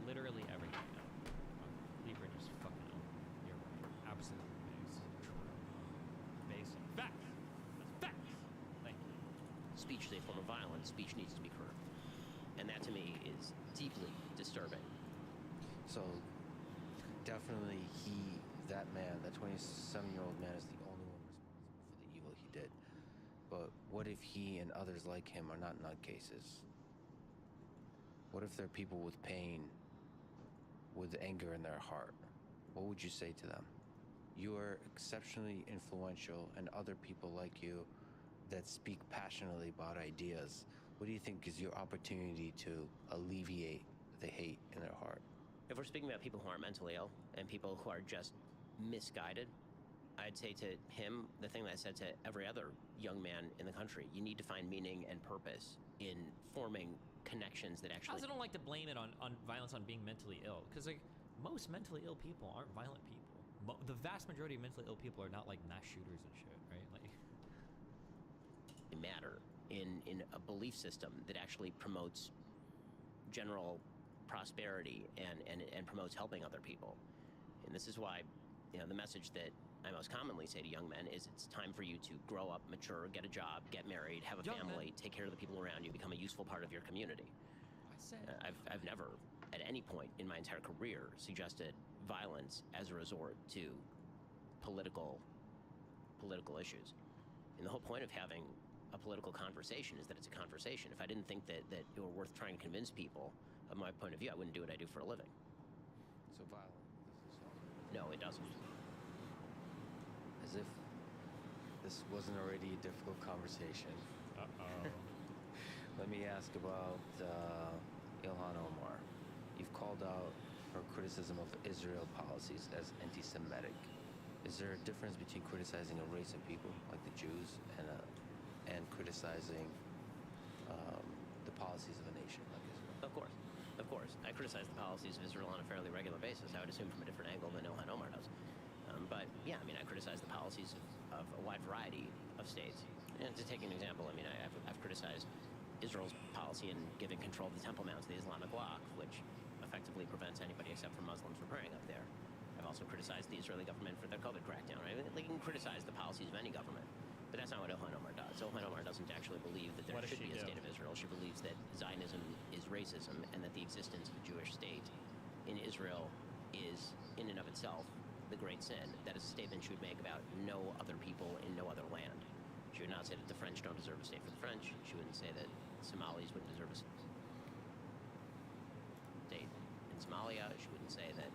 Literally everything. Libra just fucking own. You're right. Absolutely amazing. True. Basic. Facts! That's facts! Thank you. Speech is a form of violence. Speech needs to be curbed. And that, to me, is deeply disturbing. So, definitely that man, that 27-year-old man, is the only one responsible for the evil he did. But what if he and others like him are not nutcases? What if they're people with pain, with anger in their heart? What would you say to them? You are exceptionally influential, and other people like you that speak passionately about ideas What do you think is your opportunity to alleviate the hate in their heart? If we're speaking about people who aren't mentally ill and people who are just misguided, I'd say to him the thing that I said to every other young man in the country: you need to find meaning and purpose in forming connections that I actually. also don't like to blame it on violence on being mentally ill, because like most mentally ill people aren't violent people. The vast majority of mentally ill people are not like mass shooters and shit, right? Like matter in a belief system that actually promotes general prosperity and promotes helping other people. And this is why, the message that I most commonly say to young men is it's time for you to grow up, mature, get a job, get married, have a family, take care of the people around you, become a useful part of your community. I said I've never, at any point in my entire career, suggested violence as a resort to political issues. And the whole point of having a political conversation is that it's a conversation. If I didn't think that it were worth trying to convince people of my point of view, I wouldn't do what I do for a living. So violent doesn't solve it. No, it doesn't. As if this wasn't already a difficult conversation. Uh-oh. Let me ask about Ilhan Omar. You've called out her criticism of Israel policies as anti-Semitic. Is there a difference between criticizing a race of people, like the Jews, and criticizing the policies of a nation like Israel? Of course. I criticize the policies of Israel on a fairly regular basis. I would assume from a different angle than Ilhan Omar does. But yeah, I criticize the policies of a wide variety of states. And to take an example, I've criticized Israel's policy in giving control of the Temple Mount to the Islamic bloc, which effectively prevents anybody except for Muslims from praying up there. I've also criticized the Israeli government for their COVID crackdown. Right? They can criticize the policies of any government, but that's not what Ilhan Omar does. Ilhan Omar doesn't actually believe that there should be a state of Israel. She believes that Zionism is racism and that the existence of a Jewish state in Israel is, in and of itself, the great sin. That is a statement she would make about no other people in no other land. She would not say that the French don't deserve a state for the French. She wouldn't say that Somalis wouldn't deserve a state in Somalia. She wouldn't say that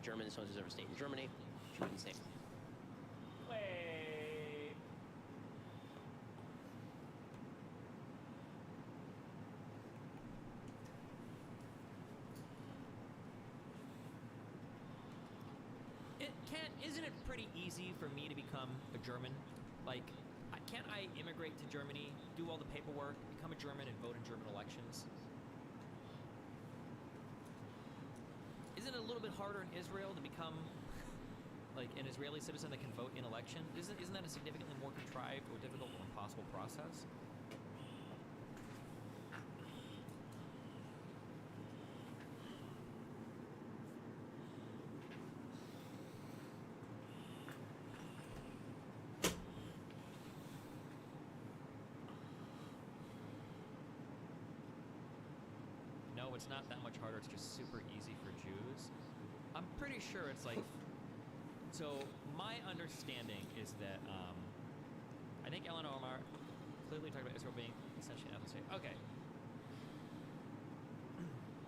Germans don't deserve a state in Germany. She wouldn't say... Wait. Isn't it pretty easy for me to become a German? Like, can't I immigrate to Germany, do all the paperwork, become a German, and vote in German elections? Isn't it a little bit harder in Israel to become, like, an Israeli citizen that can vote in election? Isn't that a significantly more contrived or difficult or impossible process? No, it's not that much harder. It's just super easy for Jews. I'm pretty sure it's like... So, my understanding is that, I think Ilhan Omar clearly talked about Israel being essentially an ethnic state. Okay.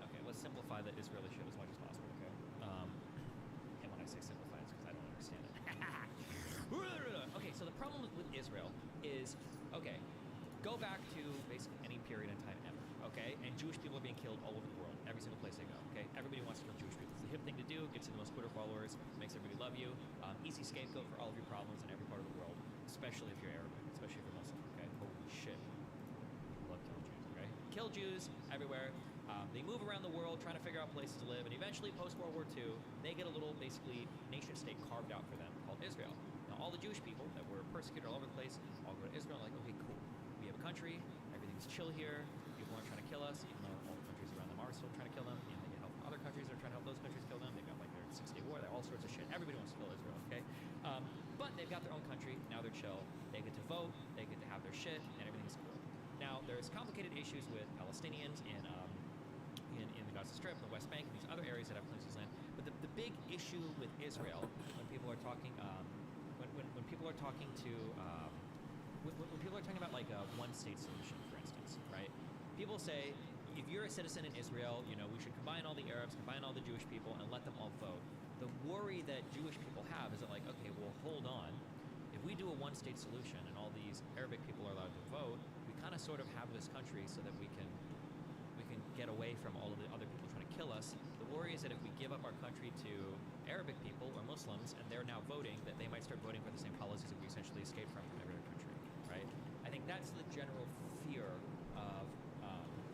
Okay, let's simplify the Israeli shit as much as possible, okay? And when I say simplify, it's because I don't understand it. Okay, so the problem with Israel is, okay, go back to basically any period in time ever, okay? And Jewish people are being killed all over the world, every single place they go, okay? Everybody wants to kill Jewish people. It's the hip thing to do, gets you the most Twitter followers, makes everybody love you, easy scapegoat for all of your problems in every part of the world, especially if you're Arabic, especially if you're Muslim, okay? Holy shit. Love killing Jews, okay? Kill Jews everywhere. They move around the world trying to figure out places to live, and eventually, post-World War II, they get a little, basically, nation-state carved out for them called Israel. Now, all the Jewish people that were persecuted all over the place all go to Israel, like, okay, cool. We have a country, everything's chill here, people aren't trying to kill us, even though all the countries around them are still trying to kill them, and they get help from other countries that are trying to help those countries kill them. They've got, like, their Six-Day War, all sorts of shit. Everybody wants to kill Israel, okay? But they've got their own country, now they're chill, they get to vote, they get to have their shit, and everything's cool. Now, there's complicated issues with Palestinians in the Gaza Strip, the West Bank, and these other areas that have Palestinian land. But the big issue with Israel, when people are talking, when people are talking to, when people are talking about like a one-state solution, for instance, right? People say, if you're a citizen in Israel, we should combine all the Arabs, combine all the Jewish people, and let them all vote. The worry that Jewish people have is that, like, okay, well, hold on. If we do a one-state solution and all these Arabic people are allowed to vote, we kind of sort of have this country so that we can get away from all of the other people trying to kill us. The worry is that if we give up our country to Arabic people or Muslims and they're now voting, that they might start voting for the same policies that we essentially escaped from every other country, right? I think that's the general fear of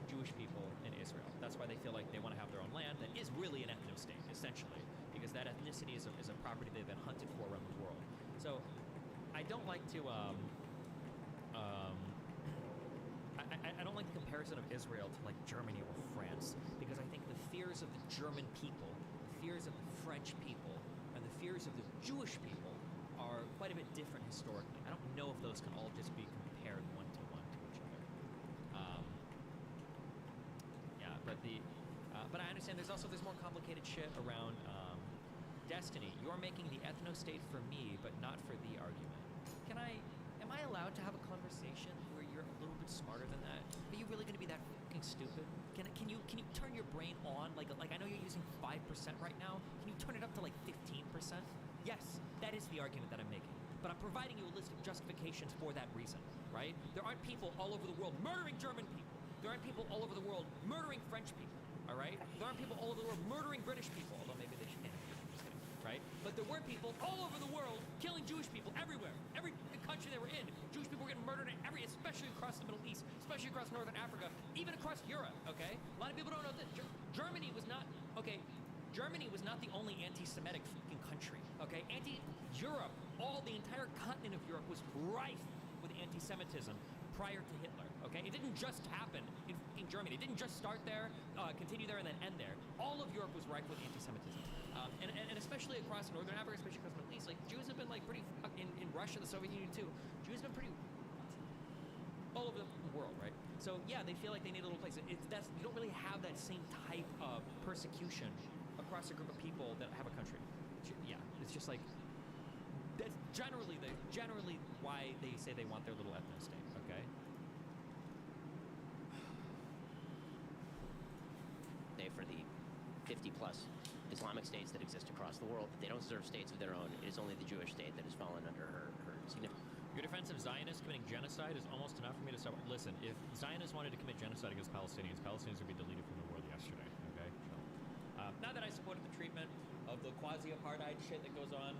Jewish people in Israel. That's why they feel like they want to have their own land that is really an ethno-state, essentially, because that ethnicity is a property they've been hunted for around the world. So I don't like to I don't like the comparison of Israel to like Germany or France, because I think the fears of the German people, the fears of the French people, and the fears of the Jewish people are quite a bit different historically. I don't know if those can all just be compared one-to-one to each other. Yeah, but I understand there's more complicated shit around Destiny. You're making the ethno-state for me, but not for the argument. Am I allowed to have a conversation where you're a little bit smarter than that? Are you really going to be that fucking stupid? Can you turn your brain on? Like I know you're using 5% right now. Can you turn it up to like 15%? Yes, that is the argument that I'm making. But I'm providing you a list of justifications for that reason, right? There aren't people all over the world murdering German people. There aren't people all over the world murdering French people, all right? There aren't people all over the world murdering British people, although maybe they should. Right? But there were people all over the world killing Jewish people everywhere. Every country they were in, Jewish people were getting murdered in especially across the Middle East, especially across Northern Africa, even across Europe, okay? A lot of people don't know that Germany was not the only anti-Semitic fucking country, okay? Europe, the entire continent of Europe was rife with anti-Semitism prior to Hitler, okay? It didn't just happen in Germany. It didn't just start there, continue there, and then end there. All of Europe was rife with anti-Semitism. And especially across Northern Africa, especially across the Middle East, like Jews have been like pretty in Russia, the Soviet Union too. Jews have been pretty all over the world, right? So yeah, they feel like they need a little place. You don't really have that same type of persecution across a group of people that have a country. Yeah, it's just like that's generally why they say they want their little ethno-state. Okay. For the 50-plus Islamic states that exist across the world, they don't serve states of their own. It is only the Jewish state that has fallen under her significant. Your defense of Zionists committing genocide is almost enough for me to stop. Listen, if Zionists wanted to commit genocide against Palestinians would be deleted from the world yesterday, okay? Not that I supported the treatment of the quasi-apartheid shit that goes on.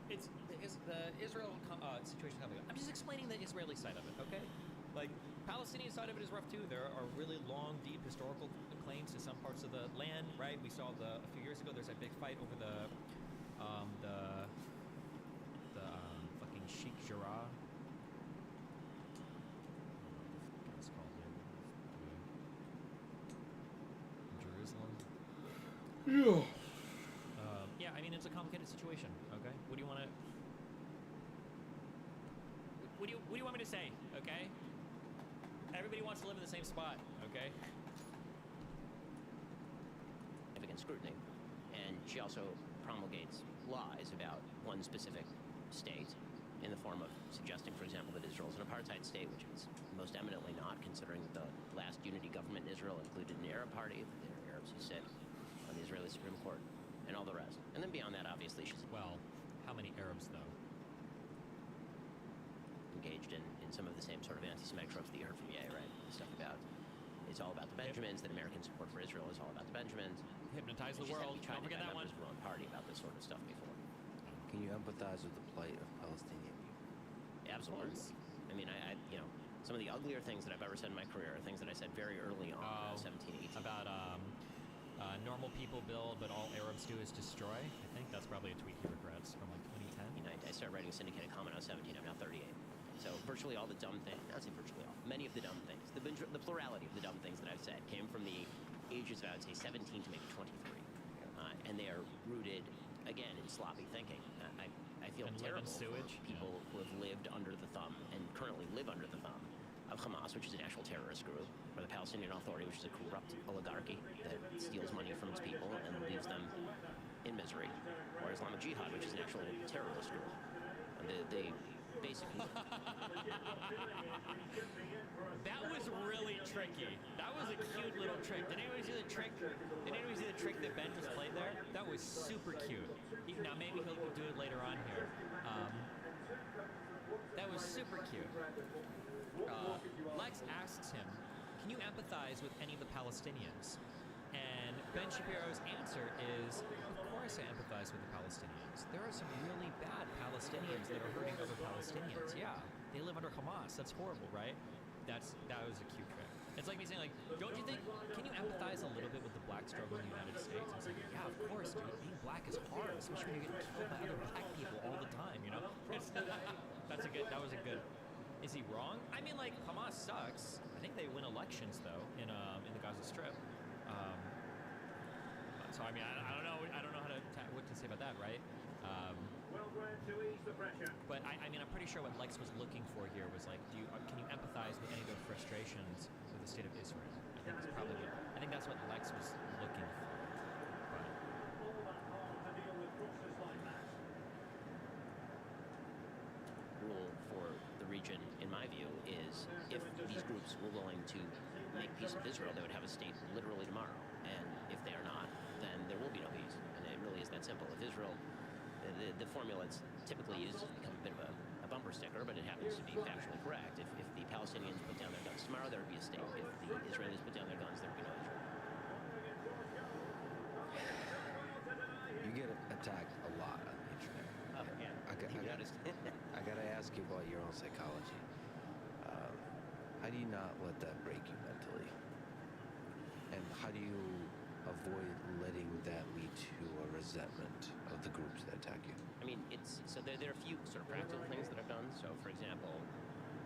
It's the Israel situation. I'm just explaining the Israeli side of it, okay? Like, Palestinian side of it is rough too. There are really long, deep historical claims to some parts of the land, right? We saw a few years ago, there's that big fight over the fucking Sheikh Jarrah. What's called Jerusalem. Yeah. Yeah, I mean, it's a complicated situation, okay? What do you want to... What do you want me to say, okay? Everybody wants to live in the same spot, okay? Significant scrutiny. And she also promulgates lies about one specific state in the form of suggesting, for example, that Israel is an apartheid state, which it's most eminently not, considering the last unity government in Israel included an Arab party. There are Arabs who sit on the Israeli Supreme Court, and all the rest. And then beyond that, obviously, she's... Well, how many Arabs, though? Engaged in some of the same sort of anti-Semitic tropes that you heard from Ye, right? Stuff about it's all about the Benjamins, that American support for Israel is all about the Benjamins. Hypnotize the world. Don't forget that one. She's her own party about this sort of stuff before. Can you empathize with the plight of Palestinian people? Absolutely. I mean, I some of the uglier things that I've ever said in my career are things that I said very early on, 17, 18. About normal people build, but all Arabs do is destroy. I think that's probably a tweet he regrets from like 2010. You know, I started writing a syndicated comment. I was 17. I'm now 38. So virtually all the dumb things, not say virtually all, many of the dumb things, the plurality of the dumb things that I've said came from the ages of, I would say, 17 to maybe 23. And they are rooted, again, in sloppy thinking. I feel terrible for people who have lived under the thumb and currently live under the thumb of Hamas, which is an actual terrorist group, or the Palestinian Authority, which is a corrupt oligarchy that steals money from its people and leaves them in misery, or Islamic Jihad, which is an actual terrorist group. They basically... That was really tricky. That was a cute little trick. Did anyone see the trick? Did anyone see the trick that Ben just played there? That was super cute. Now maybe he'll do it later on here. That was super cute. Lex asks him, can you empathize with any of the Palestinians? And Ben Shapiro's answer is, of course I empathize with the Palestinians. There are some really bad Palestinians that are hurting other Palestinians. Yeah, they live under Hamas. That's horrible, right? That was a cute trick. It's like me saying, like, don't you think, can you empathize a little bit with the black struggle in the United States? It's like, yeah, of course, dude. Being black is hard, especially when you're getting killed by other black people all the time, you know? It's, that was a good, is he wrong? I mean, like, Hamas sucks. I think they win elections, though, in the Gaza Strip. So I mean, I don't know what to say about that, right? But I mean, I'm pretty sure what Lex was looking for here was like, can you empathize with any of the frustrations with the state of Israel? I think that's what Lex was looking for. But rule for the region, in my view, is if these groups were willing to make peace with Israel, they would have a state literally tomorrow. And if they are not, then there will be no peace. And it really is that simple. If Israel, the formula that's typically used has become a bit of a bumper sticker, but it happens to be factually correct. If the Palestinians put down their guns tomorrow, there would be a state. If the Israelis put down their guns, there would be no Israel. You get attacked a lot on the internet. Oh, yeah. I gotta ask you about your own psychology. How do you not let that break you mentally? And how do you avoid letting that lead to a resentment of the groups that attack you? I mean, there are a few sort of practical things that I've done. So, for example,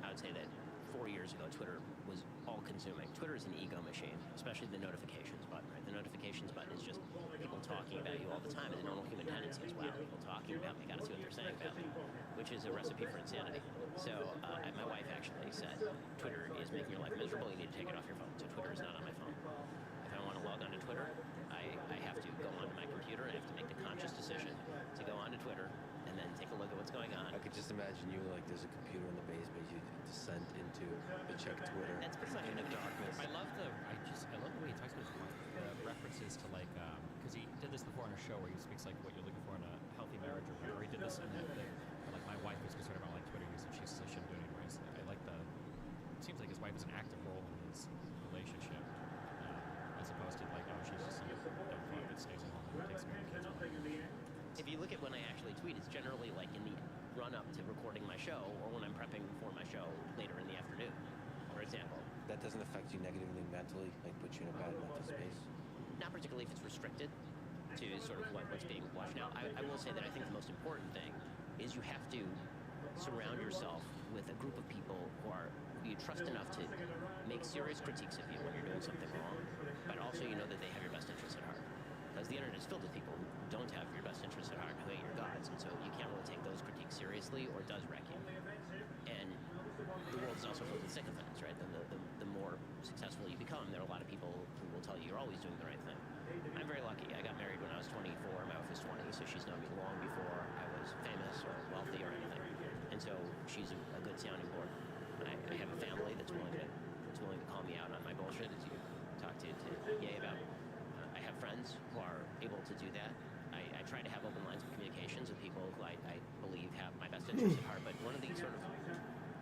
I would say that 4 years ago, Twitter was all-consuming. Twitter is an ego machine, especially the notifications button, right? The notifications button is just people talking about you all the time, and the normal human tendency is, wow, people talking about me, gotta see what they're saying about me, which is a recipe for insanity. So, my wife actually said, Twitter is making your life miserable, you need to take it off your phone. So Twitter is not on my phone. If I want to log onto Twitter, I have to go onto my computer, and I have to make the conscious decision to go onto Twitter and then take a look at what's going on. I could just imagine you like there's a computer in the basement, you descend into to check Twitter. That's pretty much in the darkness. I love the way he talks about his wife. References to like, because he did this before on a show where he speaks like what you're looking for in a healthy marriage or whatever. He did this in that thing. Like my wife was concerned about like Twitter use and she shouldn't do it anyways. I like it seems like his wife is an active role in his relationship, as opposed to like, oh, she's just some dumb fuck that stays at home and takes care of the kids. If you look at when I actually tweet, it's generally like in the run-up to recording my show or when I'm prepping for my show later in the afternoon, for example. That doesn't affect you negatively mentally, like put you in a bad mental space? Not particularly if it's restricted to sort of what's being watched. Now, I will say that I think the most important thing is you have to surround yourself with a group of people who you trust enough to make serious critiques of you when you're doing something wrong, but also you know that they have your best interests at heart. Because the internet is filled with people who don't have your best interests at heart, who hate your gods, and so you can't really take those critiques seriously or it does wreck you. And the world is also filled with sycophants, right? The more successful you become, there are a lot of people who will tell you you're always doing the right thing. I'm very lucky. I got married when I was 24, my wife was 20, so she's known me long before I was famous or wealthy or anything. And so she's a good sounding board. I have a family that's willing to call me out on my bullshit, as you talked to Ye about. I have friends who are able to do that. I try to have open lines of communications with people who I believe have my best interests at heart, but one of these sort of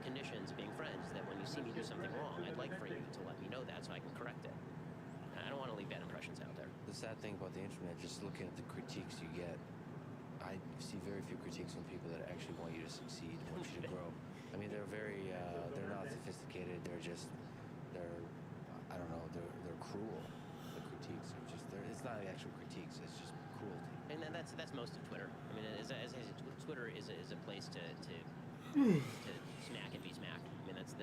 conditions being friends is that when you see me do something wrong, I'd like for you to let me know that so I can correct it. I don't want to leave bad impressions out there. The sad thing about the internet, just looking at the critiques you get, I see very few critiques from people that actually want you to succeed, want you to grow. I mean, they're very, they're not sophisticated. They're I don't know, they're cruel. The critiques are just, it's not actual critiques. It's just cruelty. And then that's most of Twitter. I mean, as I said, Twitter is a place to smack and be smacked. I mean, that's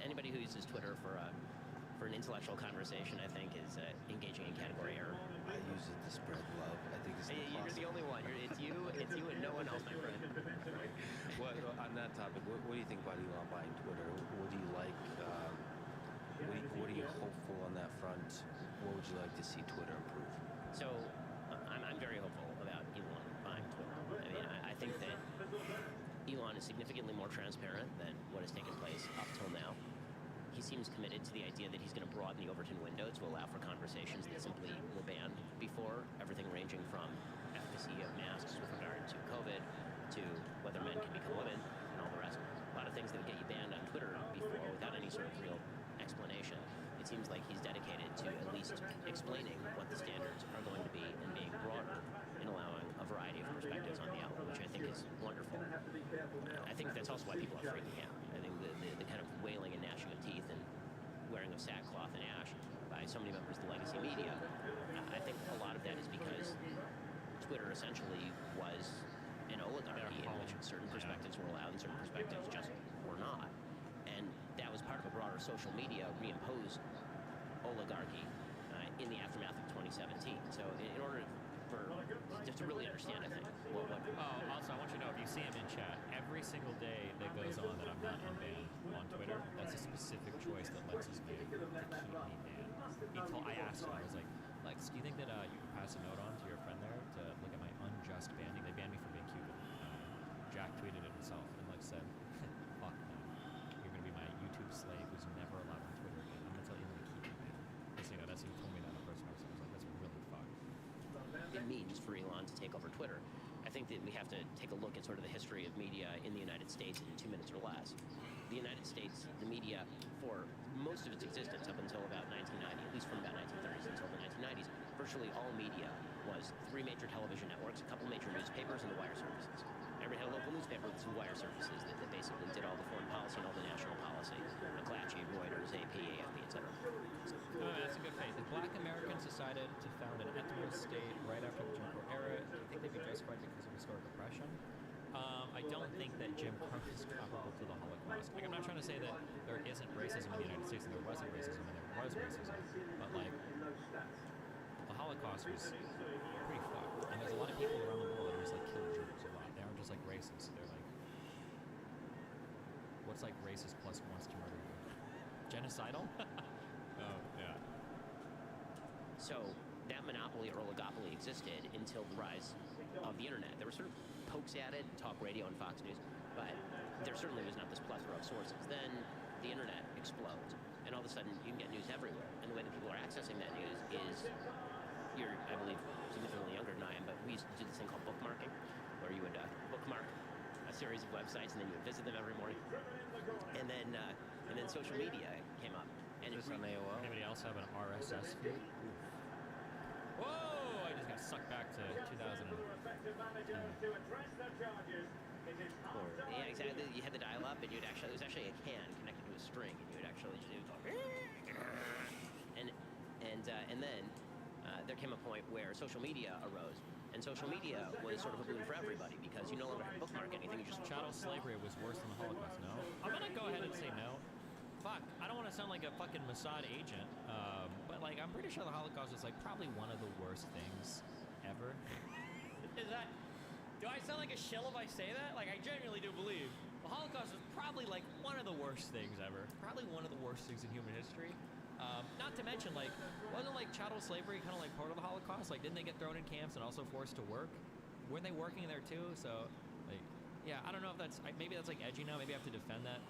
anybody who uses Twitter for an intellectual conversation, I think, is engaging in category error. I use it to spread love. I think it's You're the only one. It's you and no one else, my friend. On that topic, what do you think about Elon buying Twitter? What do you like? What are you hopeful on that front? What would you like to see Twitter improve? So, I'm very hopeful about Elon buying Twitter. I mean, I think that Elon is significantly more transparent than what has taken place up till now. He seems committed to the idea that he's going to broaden the Overton window to allow for conversations that simply were banned before, everything ranging from efficacy of masks with regard to COVID to whether men can become women and all the rest. A lot of things that sort of real explanation. It seems like he's dedicated to at least explaining what the standards are going to be and being broader in allowing a variety of perspectives on the outlet, which I think is wonderful. I think that's also why people are freaking out. I think the kind of wailing and gnashing of teeth and wearing of sackcloth and ash by so many members of the legacy media, I think a lot of that is because Twitter essentially was an oligarchy in which certain perspectives were allowed and certain perspectives just were not. And that was part of a broader social media reimposed oligarchy in the aftermath of 2017. So in order for just to really understand, I think, what Oh, also, I want you to know, if you see him in chat, every single day that goes on that I'm not unbanned on Twitter, that's a specific choice that Lex has made to keep me banned. I asked him, I was like, Lex, do you think that you could pass a note on to your friend there to look at my unjust banning? They banned me for being Cuban. Jack tweeted it himself, and Lex said, fuck no. You're going to be my YouTube slave who's never allowed on Twitter again. I'm going to tell you I'm going to keep you banned. Because, that's he told me that in person. I was like, that's really fucked. it means for Elon to take over Twitter. I think that we have to take a look at sort of the history of media in the United States in 2 minutes or less. The United States, the media, for most of its existence up until about 1990, at least from about 1930s until the 1990s, virtually all media was 3 major television networks, a couple major newspapers, and the wire services. Everybody had a local newspaper with 2 wire services that basically did all the foreign policy and all the national policy. McClatchy, Reuters, AP, AFP, etc. That's a good faith. If Black Americans decided to found an ethno state right after the Jim Crow era, do you think they'd be justified because of historic oppression? I don't think that Jim Crow is comparable to the Holocaust. Like, I'm not trying to say that there isn't racism in the United States and there wasn't racism and there was racism, but like the Holocaust was pretty fucked. And there's a lot of people around the world that just like kill Jews a lot. They aren't just like racist. They're like, what's like racist plus wants to murder you? Genocidal? Oh, yeah. So that monopoly or oligopoly existed until the rise of the internet. There were sort of pokes at it, talk radio and Fox News, but there certainly was not this plethora of sources. Then the internet explodes, and all of a sudden you can get news everywhere. And the way that people are accessing that news is, you're, I believe, significantly younger than I am, but we used to do this thing called bookmarking, where you would bookmark a series of websites and then you would visit them every morning. And then social media came up. And Is this on AOL? Anybody else have an RSS feed? Whoa! I just got sucked back to 2010. Yeah, exactly. You had the dial-up, and it was actually a can connected to a string, and you would actually do and then there came a point where social media arose, and social media was sort of a boon for everybody because you no longer had to bookmark anything. You just chattel slavery was worse than the Holocaust. No, I'm gonna go ahead and say no. Fuck, I don't want to sound like a fucking Mossad agent, but like I'm pretty sure the Holocaust is like probably one of the worst things ever. Is that? Do I sound like a shill if I say that? Like I genuinely do believe the Holocaust is probably like one of the worst things ever. Probably one of the worst things in human history. Not to mention, like, wasn't like chattel slavery kind of like part of the Holocaust? Like, didn't they get thrown in camps and also forced to work? Weren't they working there too? So, like, yeah, I don't know if that's maybe that's like edgy now. Maybe I have to defend that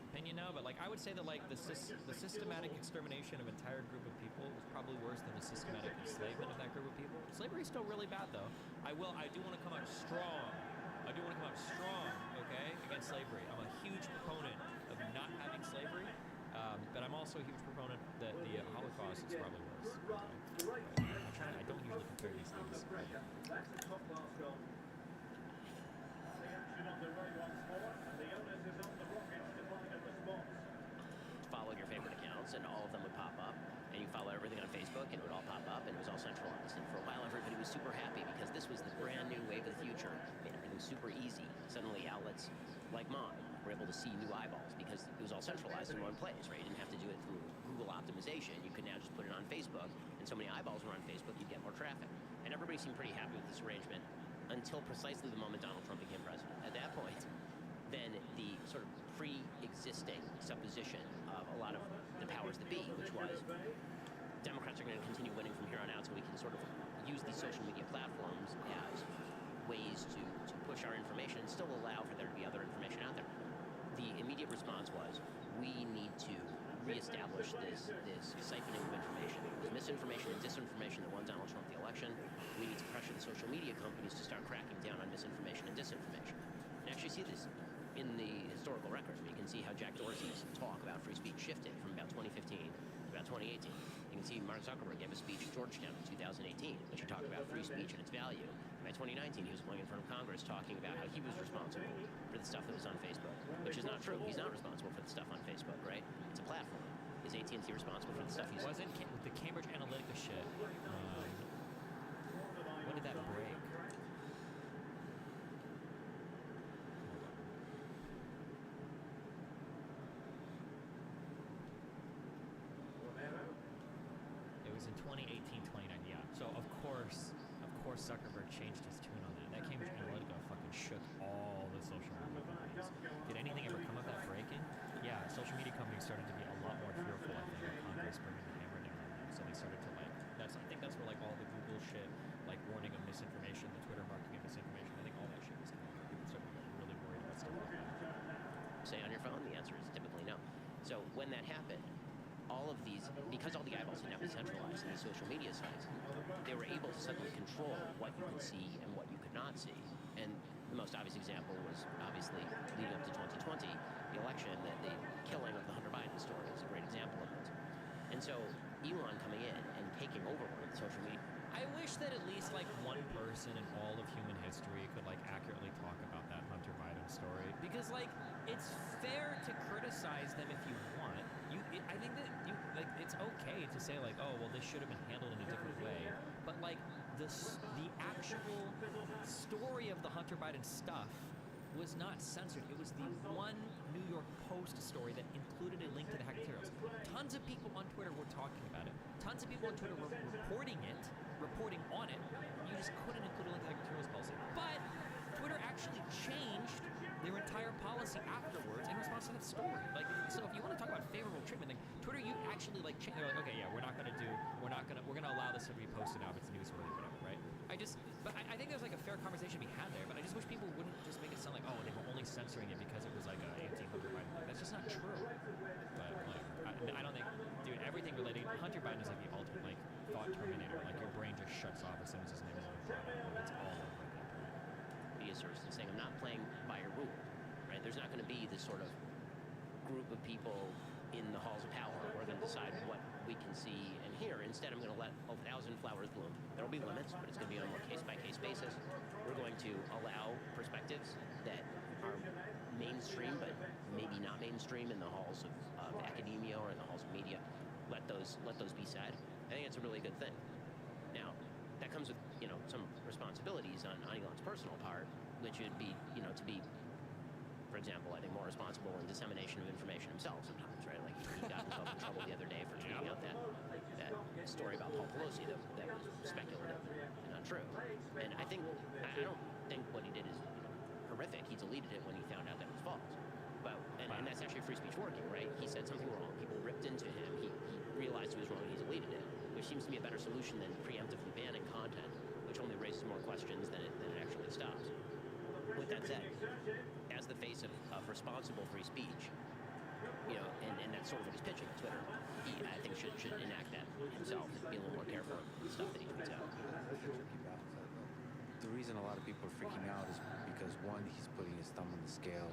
opinion now. But like, I would say that like the systematic extermination of an entire group of people was probably worse than the systematic enslavement of that group of people. Slavery is still really bad, though. I do want to come out strong. I do want to come out strong, okay, against slavery. I'm a huge proponent of not having slavery. But I'm also a huge proponent that the Holocaust is probably worse. I don't usually compare these things. Follow your favorite accounts, and all of them would pop up. And you follow everything on Facebook, and it would all pop up, and it was all centralized. And for a while, everybody was super happy because this was the brand new wave of the future. Made everything super easy. Suddenly, outlets like mine were able to see new eyeballs because it was all centralized in one place, right? You didn't have to do it through Google optimization. You could now just put it on Facebook, and so many eyeballs were on Facebook, you'd get more traffic. And everybody seemed pretty happy with this arrangement until precisely the moment Donald Trump became president. At that point, then the sort of pre-existing supposition of a lot of the powers that be, which was Democrats are going to continue winning from here on out, so we can sort of use these social media platforms as ways to push our information and still allow for there to be other information out there. The immediate response was, we need to reestablish this siphoning of information. There's misinformation and disinformation that won Donald Trump the election. We need to pressure the social media companies to start cracking down on misinformation and disinformation. And actually see this in the historical record. You can see how Jack Dorsey's talk about free speech shifted from about 2015 to about 2018. You can see Mark Zuckerberg gave a speech at Georgetown in 2018, which he talked about free speech and its value. By 2019, he was going in front of Congress talking about how he was responsible for the stuff that was on Facebook, which is not true. He's not responsible for the stuff on Facebook, right? It's a platform. Is AT&T responsible for the stuff he's... Wasn't with the Cambridge Analytica shit, when did that break? It was in 2018, 2019, yeah. So of course Zuckerberg changed his tune on that. That Cambridge Analytica fucking shook all the social media companies. Did anything ever come of that breaking? Yeah, social media companies started to be a lot more fearful, I think, of Congress bringing the hammer down on them. So they started to I think that's where like all the Google shit, like warning of misinformation, the Twitter marking of misinformation, I think all that shit was coming out. People started to get really worried about stuff like that. Say on your phone? The answer is typically no. So when that happened, all of these, because all the eyeballs had now been centralized in these social media sites, they were able to suddenly control what you could see and what you could not see. And the most obvious example was obviously leading up to 2020, the election, the killing of the Hunter Biden story is a great example of it. And so Elon coming in and taking over one of the social media. I wish that at least like one person in all of human history could like accurately talk about that Hunter Biden story, because like it's fair to criticize them if you want. I think that it's okay to say like, oh well, this should have been handled in a different way, but like the actual story of the Hunter Biden stuff was not censored. It was the one New York Post story that included a link to the hacked materials. Tons of people on Twitter were talking about it. Tons of people on Twitter were reporting on it. You just couldn't include a link to the hacked materials policy. But Twitter actually changed their entire policy afterwards in response to that story. Like, so if you want to talk about favorable treatment, like Twitter, you actually like change. They're like, okay, yeah, we're gonna allow this to be posted now if it's newsworthy, whatever, right? But I think there's like a fair conversation to be had there. But I just wish people wouldn't just make it sound like, oh, they were only censoring it because it was like an anti-Hunter Biden. Like, that's just not true. But like, I don't think, dude, everything related. Hunter Biden is like the ultimate like thought terminator. Like your brain just shuts off as soon as his name is on the product. It's all over at that point. Media sources saying I'm not playing by your rule, right? There's not going to be this sort of group of people in the halls of power who are going to decide what we can see and hear. Instead, I'm going to let 1,000 flowers bloom. There will be limits, but it's going to be on a case-by-case basis. We're going to allow perspectives that are mainstream, but maybe not mainstream in the halls of academia or in the halls of media. Let those be said. I think it's a really good thing. Now, that comes with some responsibilities on Elon's personal part, which would be to be, for example, I think more responsible in dissemination of information himself sometimes, right? Like he got himself in trouble the other day for tweeting out that story about Paul Pelosi that was speculative and untrue. And I don't think what he did is horrific. He deleted it when he found out that it was false. But and that's actually free speech working, right? He said something wrong. People ripped into him. He realized he was wrong and he deleted it, which seems to be a better solution than preemptively banning content, which only raises more questions than it actually stops. With that said, as the face of responsible free speech, and that's sort of what he's pitching at Twitter, he, I think, should enact that himself and be a little more careful with stuff that he tweets out. The reason a lot of people are freaking out is because, one, he's putting his thumb on the scale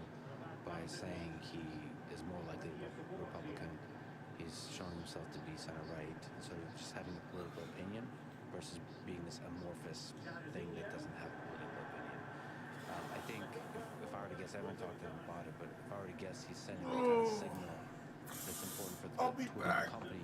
by saying he is more likely Republican. He's showing himself to be center-right, so just having a political opinion versus being this amorphous thing that doesn't have a political opinion. I think if I were to guess, I haven't talked to him about it, but if I were to guess, he's sending a kind of signal that's important for the Twitter company